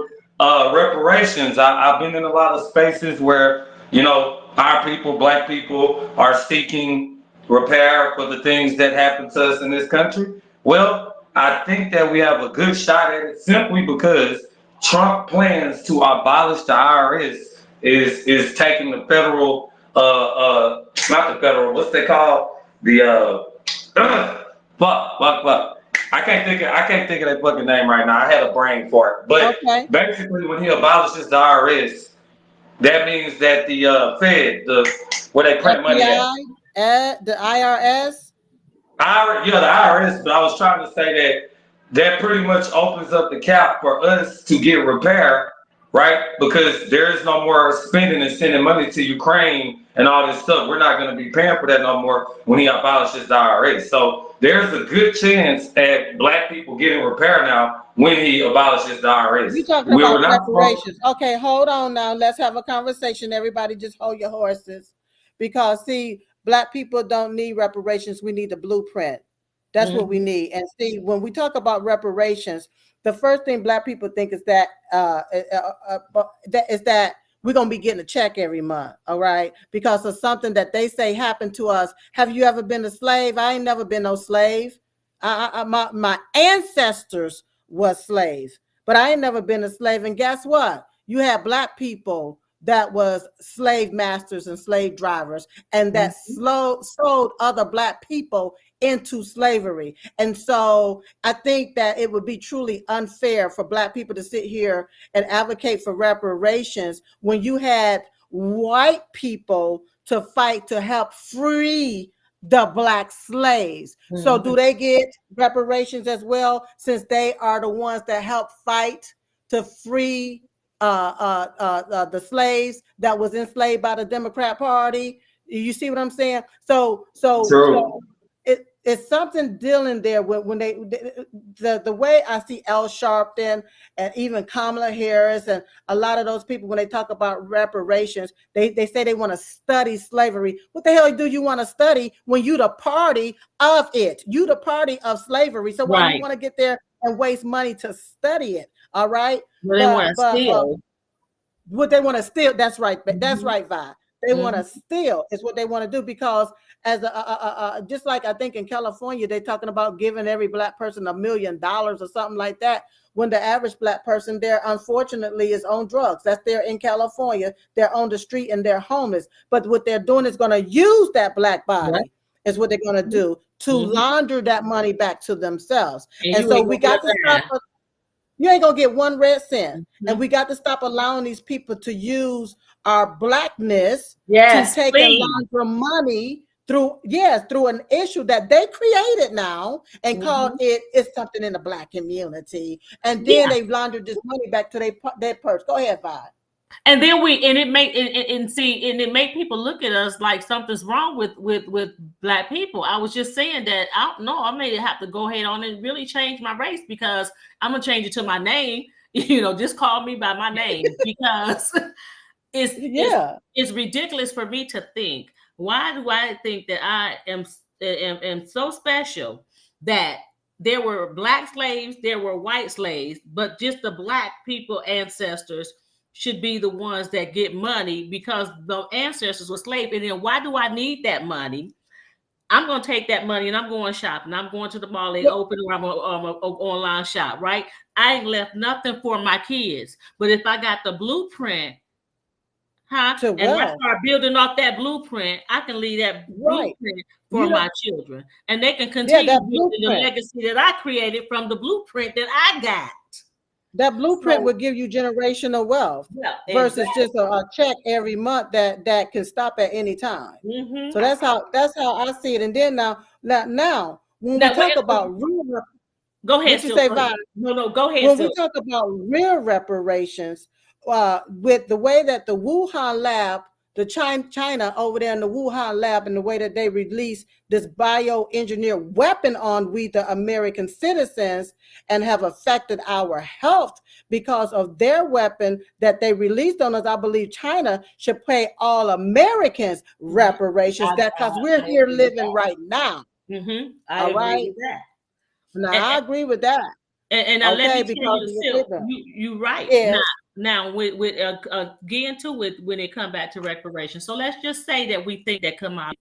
reparations, I've been in a lot of spaces where, our people, Black people, are seeking repair for the things that happened to us in this country. Well, I think that we have a good shot at it simply because Trump plans to abolish the IRS is taking the federal, not the federal, what's they call? The fuck. I can't think of that fucking name right now. I had a brain for it. But basically, when he abolishes the IRS, that means that the Fed, where they print money at, the IRS. The IRS. But I was trying to say that pretty much opens up the cap for us to get repair. Right? Because there is no more spending and sending money to Ukraine and all this stuff. We're not going to be paying for that no more when he abolishes the IRS. So there's a good chance at Black people getting repair now when he abolishes the IRS. You're talking about reparations. Okay, hold on now. Let's have a conversation. Everybody just hold your horses. Because, see, Black people don't need reparations. We need the blueprint. That's what we need. And see, when we talk about reparations, the first thing Black people think is that we're going to be getting a check every month, all right? Because of something that they say happened to us. Have you ever been a slave? I ain't never been no slave. My ancestors was slaves, but I ain't never been a slave. And guess what? You had Black people that was slave masters and slave drivers, and that sold other Black people into slavery. And so I think that it would be truly unfair for Black people to sit here and advocate for reparations when you had white people to fight to help free the Black slaves. So do they get reparations as well, since they are the ones that helped fight to free the slaves that was enslaved by the Democrat Party? You see what I'm saying? So it's something dealing there when the way I see Al Sharpton and even Kamala Harris and a lot of those people, when they talk about reparations, they say they want to study slavery. What the hell do you want to study when you the party of it? You the party of slavery. So why you want to get there and waste money to study it? All right. Well, they want to steal. What they want to steal. That's right. That's right, Vi. They want to steal is what they want to do, because as just like I think in California, they're talking about giving every Black person $1 million or something like that, when the average Black person there, unfortunately, is on drugs. That's there in California. They're on the street and they're homeless. But what they're doing is going to use that Black body is what they're going to do to launder that money back to themselves. And so we got to stop. You ain't going to get 1 red cent. And we got to stop allowing these people to use our Blackness to take and launder money through an issue that they created now and called it's something in the Black community. And then they laundered this money back to their purse. Go ahead, Vi. And then it make people look at us like something's wrong with Black people. I was just saying that I may have to go ahead on and really change my race, because I'm gonna change it to my name. Just call me by my name, because it's ridiculous for me to think. Why do I think that I am so special that there were Black slaves, there were white slaves, but just the Black people ancestors should be the ones that get money because the ancestors were slaves? And then why do I need that money? I'm going to take that money and I'm going shopping. I'm going to the mall, they open, or I'm going to online shop, right? I ain't left nothing for my kids. But if I got the blueprint, I start building off that blueprint, I can leave that blueprint for my children. And they can continue building the legacy that I created from the blueprint that I got. That blueprint would give you generational wealth versus just a check every month that can stop at any time. So that's how I see it. And then now when we talk about real, go ahead. What you say, Vi? No, go ahead. When we talk about real reparations, with the way that the Wuhan lab, the China over there in the Wuhan lab, and the way that they release this bioengineered weapon on we, the American citizens, and have affected our health because of their weapon that they released on us, I believe China should pay all Americans reparations, because we're here living right now. I agree with that. Now, I agree with that. And let me tell you, you're right. Yeah. Now, with getting to it when it come back to reparations. So let's just say that we think that Kamala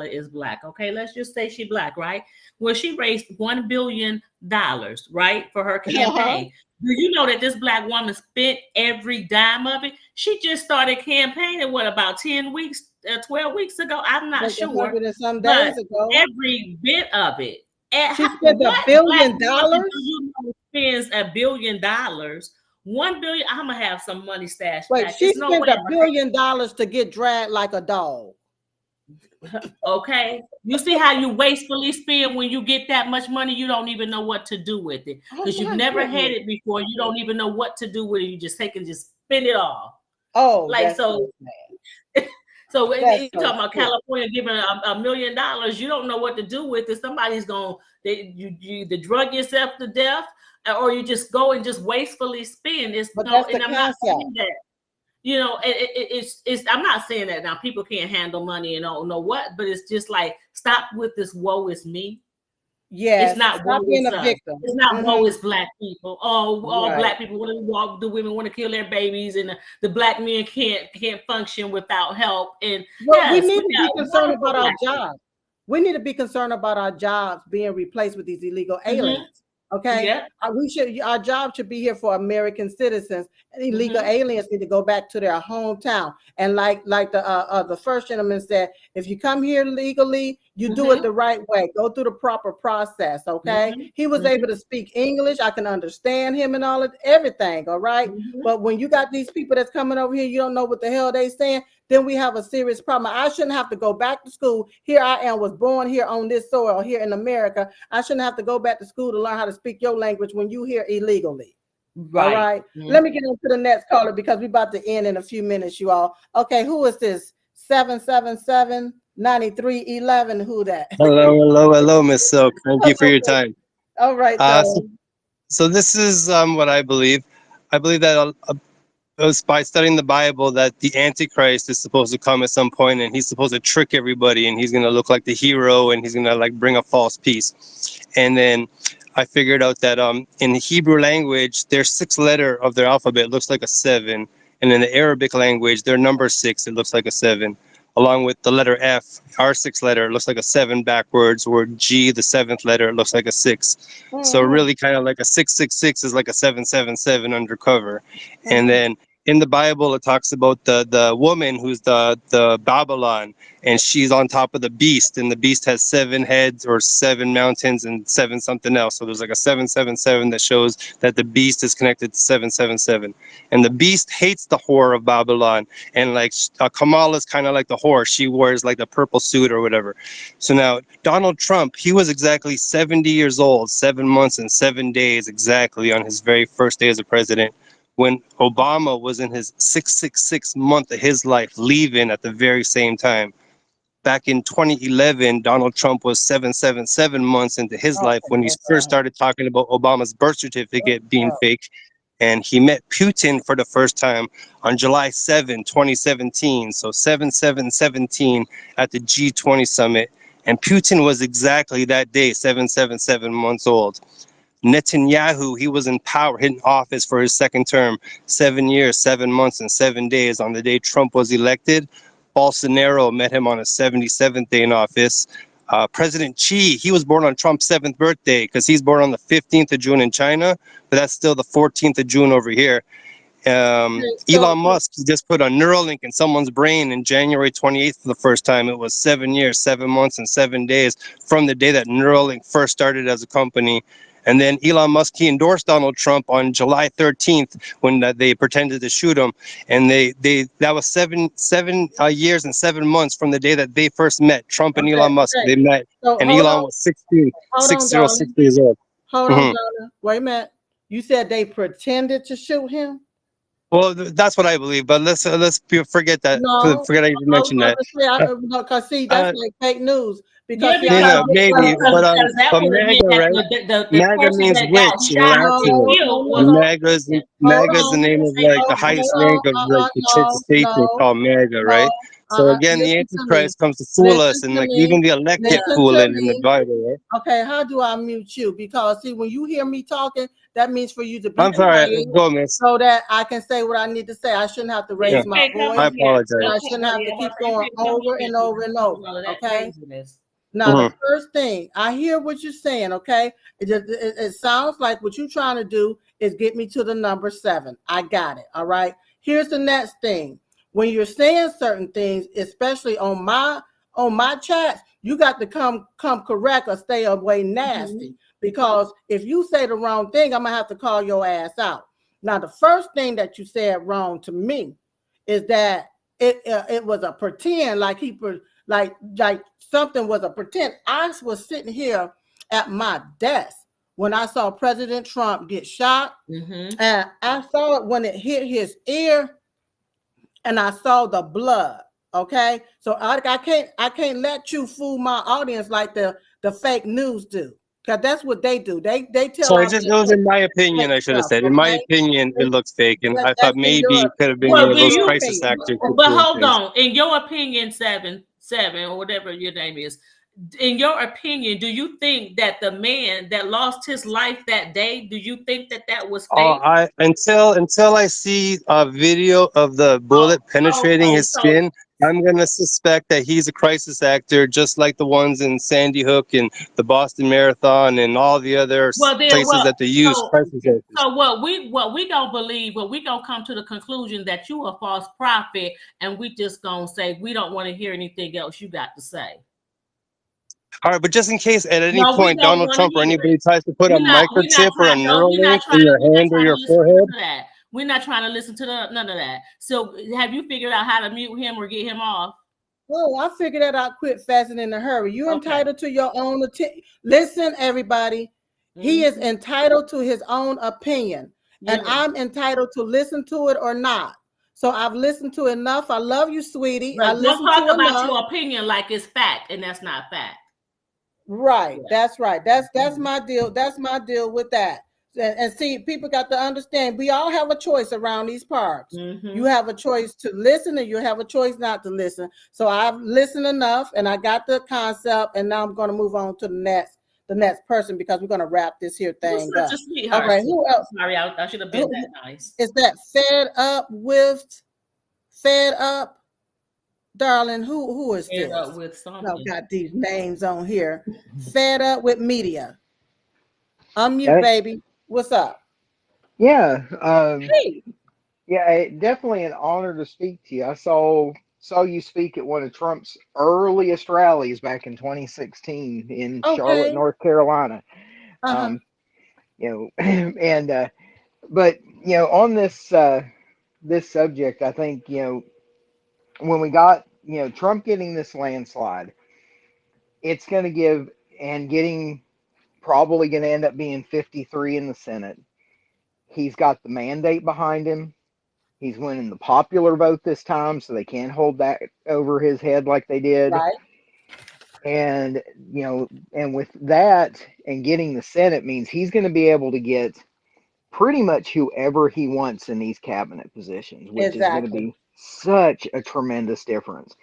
is Black. Okay, let's just say she's Black, right? Well, she raised $1 billion, right, for her campaign. Do you know that this Black woman spent every dime of it? She just started campaigning, about 10 weeks, 12 weeks ago? I'm not sure. Some days ago. Every bit of it. She spent $1 billion. Spends $1 billion. $1 billion. I'm gonna have some money stashed. Wait, she spent $1 billion to get dragged like a dog. Okay, you see how you wastefully spend when you get that much money? You don't even know what to do with it because you've never had it before. You don't even know what to do with it. You just take and just spend it all. Oh, like so. So when you talk about California giving $1 million, you don't know what to do with it. Somebody's going, you either drug yourself to death, or you just go and just wastefully spend. But that's the concept. You know, it's. I'm not saying that now people can't handle money and don't know what, but it's just like stop with this woe is me. Yes, it's not stop woe being is a us. victim. It's not woe is black people. Oh, all Right. black people want to walk. The women want to kill their babies, and the black men can't function without help. And Well, we yes, need we to be got concerned wonderful about our black people. jobs. We need to be concerned about our jobs being replaced with these illegal aliens. Okay, Yeah. Our job should be here for American citizens, and illegal aliens need to go back to their hometown. And like the first gentleman said, if you come here legally, you do it the right way. Go through the proper process. Okay, he was able to speak English. I can understand him and all of everything. All right, but when you got these people that's coming over here, you don't know what the hell they saying. Then we have a serious problem. I shouldn't have to go back to school. Here I am, was born here on this soil here in America. I shouldn't have to go back to school to learn how to speak your language when you here illegally. Right. All right. Let me get into the next caller because we're about to end in a few minutes, you all. Okay, who is this? 777-9311. Who that? Hello, Miss Silk. Thank you for your time. All right, so this is what I believe. I believe that by studying the Bible that the Antichrist is supposed to come at some point, and he's supposed to trick everybody, and he's going to look like the hero, and he's going to like bring a false peace. And then I figured out that in the Hebrew language, their sixth letter of their alphabet looks like a 7, and in the Arabic language, their number 6, it looks like a 7. Along with the letter F, our sixth letter looks like a 7 backwards, or G, the 7th letter, looks like a 6. So really kind of like a 666 is like a 777 undercover. And then in the Bible, it talks about the woman who's the Babylon, and she's on top of the beast, and the beast has 7 heads or 7 mountains and 7 something else. So there's like a 777 that shows that the beast is connected to 777. And the beast hates the whore of Babylon, and like Kamala is kind of like the whore. She wears like the purple suit or whatever. So now Donald Trump, he was exactly 70 years old, 7 months and 7 days exactly on his very first day as a president, when Obama was in his 666 month of his life, leaving at the very same time. Back in 2011, Donald Trump was 777 months into his life when he first started talking about Obama's birth certificate being fake. And he met Putin for the first time on July 7, 2017. So 7/7/17 at the G20 summit. And Putin was exactly that day, 777 months old. Netanyahu, he was in power, in office for his second term, 7 years, 7 months, and 7 days. On the day Trump was elected, Bolsonaro met him on his 77th day in office. President Xi, he was born on Trump's 7th birthday because he's born on the 15th of June in China, but that's still the 14th of June over here. Elon Musk just put a Neuralink in someone's brain in January 28th for the first time. It was 7 years, 7 months, and 7 days from the day that Neuralink first started as a company. And then Elon Musk, he endorsed Donald Trump on July 13th when they pretended to shoot him. And that was seven years and 7 months from the day that they first met. Trump and Elon Musk, they met. And Elon was 6 years old. Hold on, Donna. Wait a minute. You said they pretended to shoot him? Well, that's what I believe, but let's forget that. No, forget I even mentioned that. Because see, that's like fake news. Because maybe, but MAGA, right? MAGA means witch in Latin. MAGA is the name of like the highest rank of like the Church of Satan called MAGA, right? So again, the Antichrist comes to fool us, and like even the elect get fooling in the Bible, right? Okay, how do I mute you? Because see, when you hear me talking, that means for you to be I'm sorry, go, miss. So that I can say what I need to say. I shouldn't have to raise my voice. I apologize. I shouldn't have to keep going over and over and over. Okay. Now, the first thing, I hear what you're saying, okay? It sounds like what you're trying to do is get me to the number 7. I got it, all right? Here's the next thing. When you're saying certain things, especially on my chats, you got to come correct or stay away nasty. Because if you say the wrong thing, I'm going to have to call your ass out. Now, the first thing that you said wrong to me is that it was a pretend, like something was a pretend. I was sitting here at my desk when I saw President Trump get shot, and I saw it when it hit his ear, and I saw the blood. Okay, so I can't let you fool my audience like the fake news do. Because that's what they do. They tell So our it was people in my opinion, fake I should have stuff. said. In my Okay, opinion, it looks fake, and I thought that's in maybe your it could have been Well, one of do those your you? crisis opinion. actor But hold situations. on. In your opinion, seven or whatever your name is, in your opinion, do you think that the man that lost his life that day, do you think that was fake? Until I see a video of the bullet penetrating Okay, his so skin, I'm gonna suspect that he's a crisis actor, just like the ones in Sandy Hook and the Boston Marathon and all the other well then places what? that they use So crisis actors. so what we gonna believe? What we gonna come to the conclusion that you a false prophet, and we just gonna say we don't want to hear anything else you got to say. All right, but just in case at any No, we point don't Donald want to Trump or hear anybody it. tries to put a microchip or a Neuralink in your We're not hand or trying to your listen to forehead, none of that. We're not trying to listen to none of that. So have you figured out how to mute him or get him off? Oh, I figured that out quick, fast, and in a hurry. You're entitled to your own listen, everybody. He is entitled to his own opinion, and I'm entitled to listen to it or not. So I've listened to enough. I love you, sweetie. I But don't listened talk to about enough. your opinion like it's fact, and that's not fact. Right. Yeah. That's right. That's my deal. That's my deal with that. And see, people got to understand we all have a choice around these parks. You have a choice to listen and you have a choice not to listen. So I've listened enough and I got the concept, and now I'm going to move on to the next person, because we're going to wrap this here thing You're up. such a sweetheart. All right, who else? Sorry, I should have been that nice. Is that fed up, darling? Who is Fed this? up with something. No, got these names on here. Fed up with media. Unmute, baby. What's up? Yeah. Hey. Yeah, definitely an honor to speak to you. I saw you speak at one of Trump's earliest rallies back in 2016 in Charlotte, North Carolina. Uh-huh. You know, and but you know, on this this subject, I think, you know, when we got, you know, Trump getting this landslide, it's going to give, and getting, probably going to end up being 53 in the Senate. He's got the mandate behind him. He's winning the popular vote this time, so they can't hold that over his head like they did. Right. And, you know, and with that and getting the Senate means he's going to be able to get pretty much whoever he wants in these cabinet positions, which is going to be such a tremendous difference.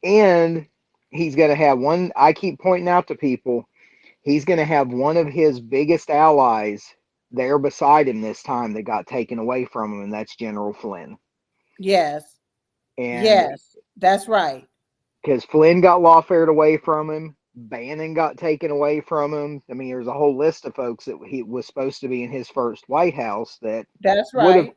And he's going to have one, I keep pointing out to people, he's going to have one of his biggest allies there beside him this time that got taken away from him, and that's General Flynn. Yes. And yes, that's right. Because Flynn got lawfared away from him, Bannon got taken away from him. I mean, there's a whole list of folks that he was supposed to be in his first White House that that's right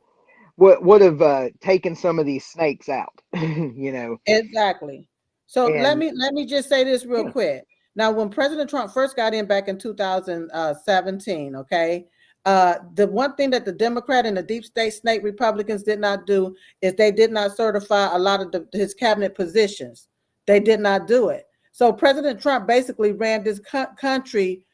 would have taken some of these snakes out. You know. Exactly. So let me just say this real quick. Now, when President Trump first got in back in 2017, okay, the one thing that the Democrat and the deep state snake Republicans did not do is they did not certify a lot of his cabinet positions. They did not do it. So President Trump basically ran this country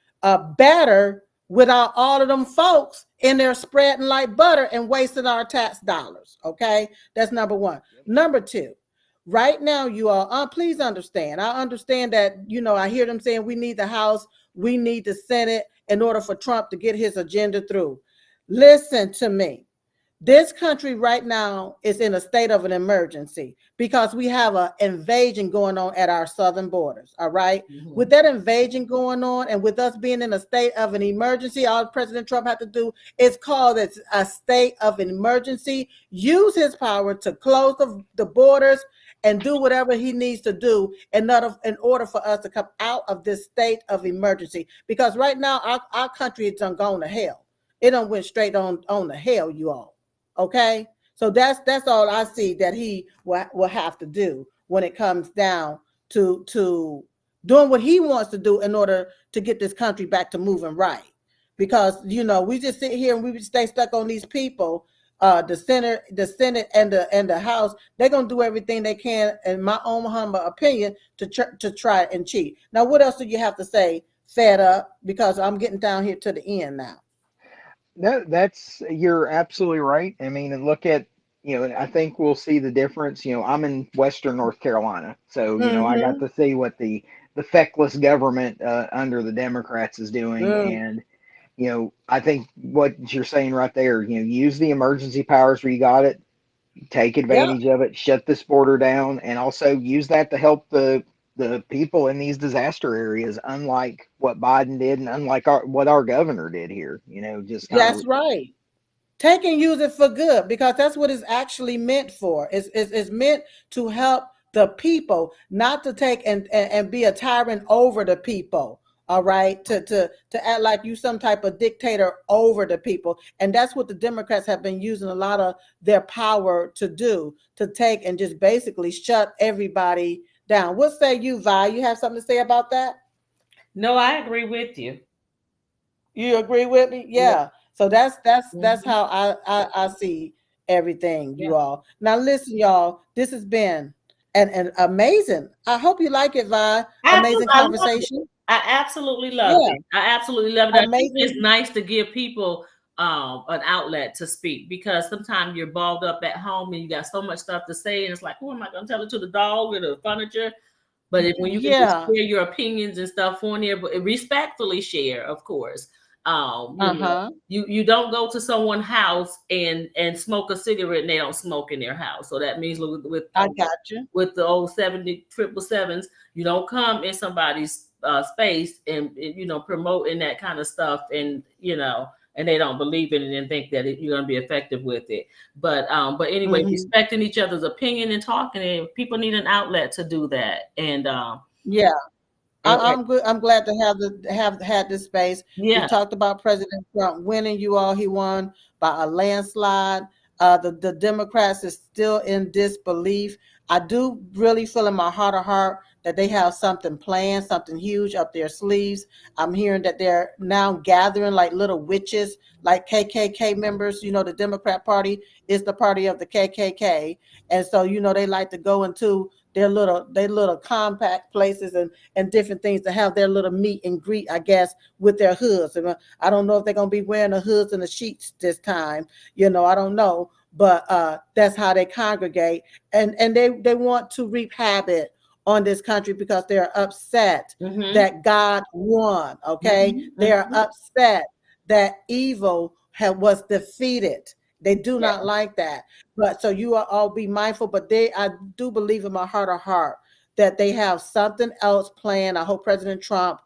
better without all of them folks in there spreading like butter and wasting our tax dollars. Okay, that's number one. Number two. Right now, you all, please understand. I understand that, you know, I hear them saying we need the House, we need the Senate in order for Trump to get his agenda through. Listen to me. This country right now is in a state of an emergency because we have an invasion going on at our southern borders. All right. With that invasion going on and with us being in a state of an emergency, all President Trump had to do is call this a state of an emergency, use his power to close the borders and do whatever he needs to do in order for us to come out of this state of emergency. Because right now, our country is done gone to hell. It done went straight on to hell, you all. Okay, so that's all I see that he will have to do when it comes down to doing what he wants to do in order to get this country back to moving right. Because, you know, we just sit here and we stay stuck on these people, the Senate and the House. They're gonna do everything they can, in my own humble opinion, to try and cheat. Now, what else do you have to say? Fed up, because I'm getting down here to the end now. No, you're absolutely right. I mean, and look at, you know, I think we'll see the difference. You know, I'm in Western North Carolina, so, you know, I got to see what the the feckless government under the Democrats is doing. And I think what you're saying right there, use the emergency powers where you got it, take advantage of it, shut this border down, and also use that to help the people in these disaster areas, unlike what Biden did and unlike what our governor did here. Just that's right. Take and use it for good, because that's what it's actually meant for. It's meant to help the people, not to take and be a tyrant over the people. All right, to act like you some type of dictator over the people. And that's what the Democrats have been using a lot of their power to do, to take and just basically shut everybody down. What say you, Vi? You have something to say about that? No, I agree with you. You agree with me? Yeah. So that's how I see everything, you all. Now listen, y'all, this has been an amazing. I hope you like it, Vi. Amazing conversation. I absolutely love it. I absolutely love it. I think it's nice to give people an outlet to speak, because sometimes you're balled up at home and you got so much stuff to say, and it's like, who am I going to tell it to, the dog or the furniture? But when you can just share your opinions and stuff on there, but respectfully share, of course. You don't go to someone's house and smoke a cigarette and they don't smoke in their house. So that means with I got you. With the old 777s, you don't come in somebody's space and promoting that kind of stuff, and and they don't believe in it and think that you're going to be effective with it. But anyway, respecting each other's opinion and talking, and people need an outlet to do that. And I'm good. I'm glad to have had this space. Yeah. We talked about President Trump winning. You all, he won by a landslide. The Democrats is still in disbelief. I do really feel in my heart of heart that they have something planned, something huge up their sleeves. I'm hearing that they're now gathering like little witches, like KKK members. The Democrat Party is the party of the KKK. And so, they like to go into their little compact places and different things to have their little meet and greet, I guess, with their hoods. And I don't know if they're going to be wearing the hoods and the sheets this time. I don't know. But that's how they congregate. And they want to reap havoc on this country because they're upset that God won. Okay. They are upset that evil was defeated. They do not like that. But so you all be mindful, but I do believe in my heart of heart that they have something else planned. I hope President Trump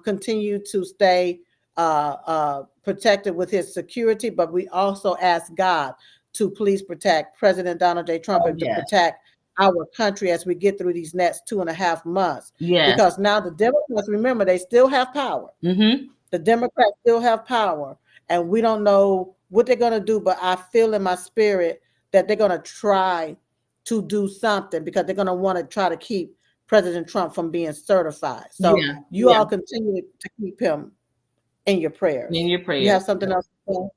continue to stay protected with his security, but we also ask God to please protect President Donald J. Trump and to protect our country as we get through these next 2.5 months. Because now the Democrats, remember, they still have power. The Democrats still have power, and we don't know what they're going to do, but I feel in my spirit that they're going to try to do something, because they're going to want to try to keep President Trump from being certified. So you all continue to keep him in your prayers. In your prayers. You have something else to say?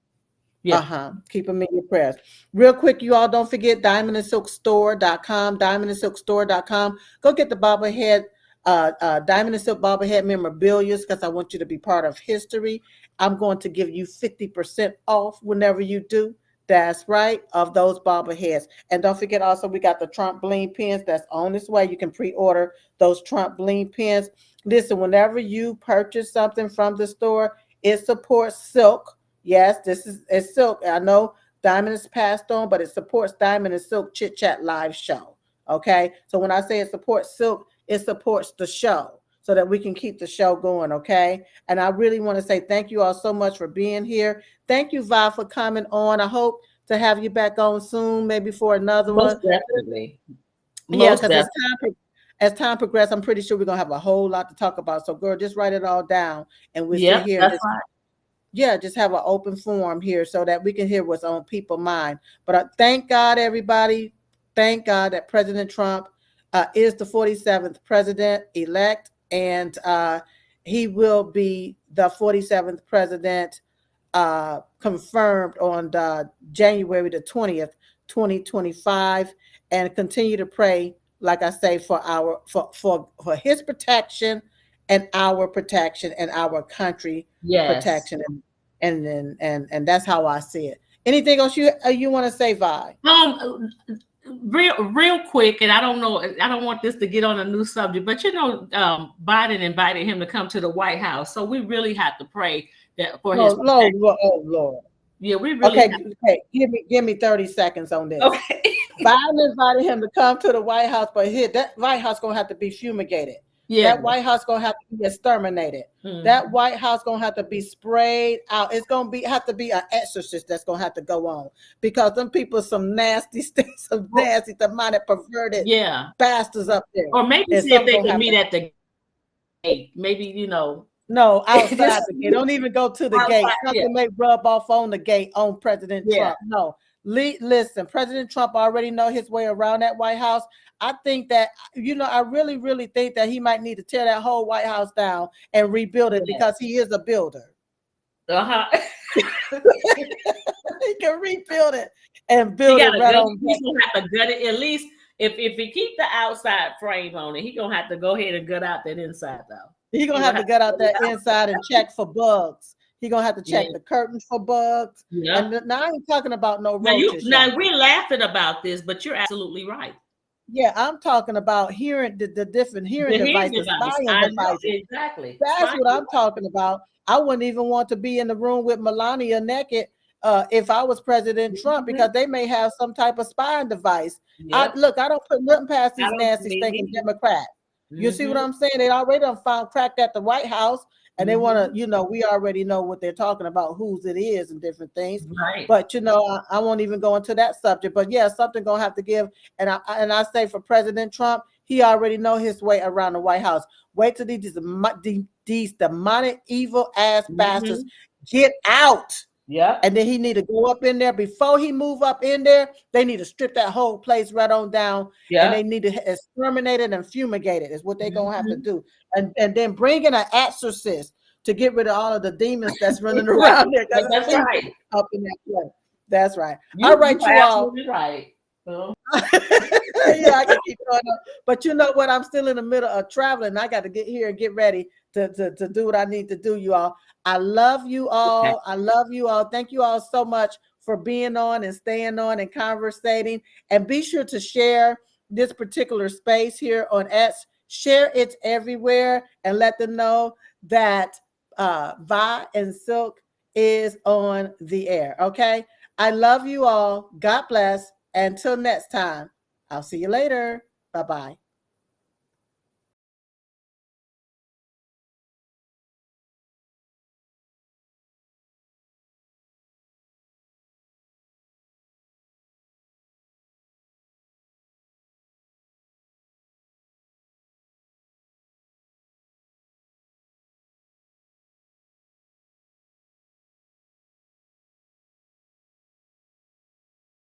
Keep them in your prayers. Real quick, you all don't forget diamondandsilkstore.com, diamondandsilkstore.com. Go get the bobblehead, Diamond and Silk bobblehead memorabilia, because I want you to be part of history. I'm going to give you 50% off whenever you do. That's right, of those bobbleheads. And don't forget also, we got the Trump bling pins that's on its way. You can pre-order those Trump bling pins. Listen, whenever you purchase something from the store, it supports Silk. Yes, it's Silk. I know Diamond is passed on, but it supports Diamond and Silk Chit Chat live show. Okay, so when I say it supports Silk, it supports the show so that we can keep the show going. Okay, and I really want to say thank you all so much for being here. Thank you, Vi, for coming on. I hope to have you back on soon, maybe for another one. Definitely. Yeah, because as time progresses, I'm pretty sure we're gonna have a whole lot to talk about. So, girl, just write it all down, and we'll sit here. Just have an open forum here so that we can hear what's on people's mind. But thank God, everybody. Thank God that President Trump is the 47th president-elect, and he will be the 47th president confirmed on January the 20th, 2025, and continue to pray, like I say, for his protection and our protection and our country protection, and that's how I see it. Anything else you want to say, Vi? real quick, and I don't know, I don't want this to get on a new subject, but Biden invited him to come to the White House, so we really have to pray that for his. Lord. Yeah, we really. Okay. Give me 30 seconds on this. Okay. Biden invited him to come to the White House, but that White House gonna have to be fumigated. Yeah. That White House gonna have to be exterminated. That White House gonna have to be sprayed out. It's gonna have to be an exorcist that's gonna have to go on, because them people some nasty some nasty demonic perverted bastards up there. Or maybe see if they can meet at the gate. Maybe No, outside the gate. Don't even go to the gate. Something may rub off on the gate on President Trump. No. Listen, President Trump already know his way around that White House. I think that, I really, really think that he might need to tear that whole White House down and rebuild it, because he is a builder. He can rebuild it and build it right on. He's gonna have to gut it. At least if he keep the outside frame on it, he's gonna have to go ahead and gut out that inside though. He's gonna have to gut out that inside and check for bugs. He's gonna have to check the curtains for bugs. Yeah. And now I ain't talking about no roaches. Now we're laughing about this, but you're absolutely right. Yeah, I'm talking about hearing the different hearing devices, spying devices. Exactly. That's what I'm talking about. I wouldn't even want to be in the room with Melania naked if I was President Trump, because they may have some type of spying device. I don't put nothing past these nasty stinking Democrats. You see what I'm saying? They already done found cracked at the White House, and they want to, we already know what they're talking about, whose it is and different things. Right. But, I won't even go into that subject. But yeah, something gonna have to give. And I say for President Trump, he already know his way around the White House. Wait till these demonic, evil ass bastards get out. Yeah. And then he need to go up in there. Before he move up in there, they need to strip that whole place right on down. Yeah. And they need to exterminate it and fumigate it, is what they're gonna have to do. And then bring in an exorcist to get rid of all of the demons that's running around there. That's right. Up in that place. That's right. All right, you all. Right. Yeah, I can keep going on. But you know what? I'm still in the middle of traveling. I got to get here and get ready to do what I need to do, you all. I love you all. Okay. I love you all. Thank you all so much for being on and staying on and conversating. And be sure to share this particular space here on X. Share it everywhere and let them know that Vi and Silk is on the air. Okay. I love you all. God bless. Until next time, I'll see you later. Bye-bye.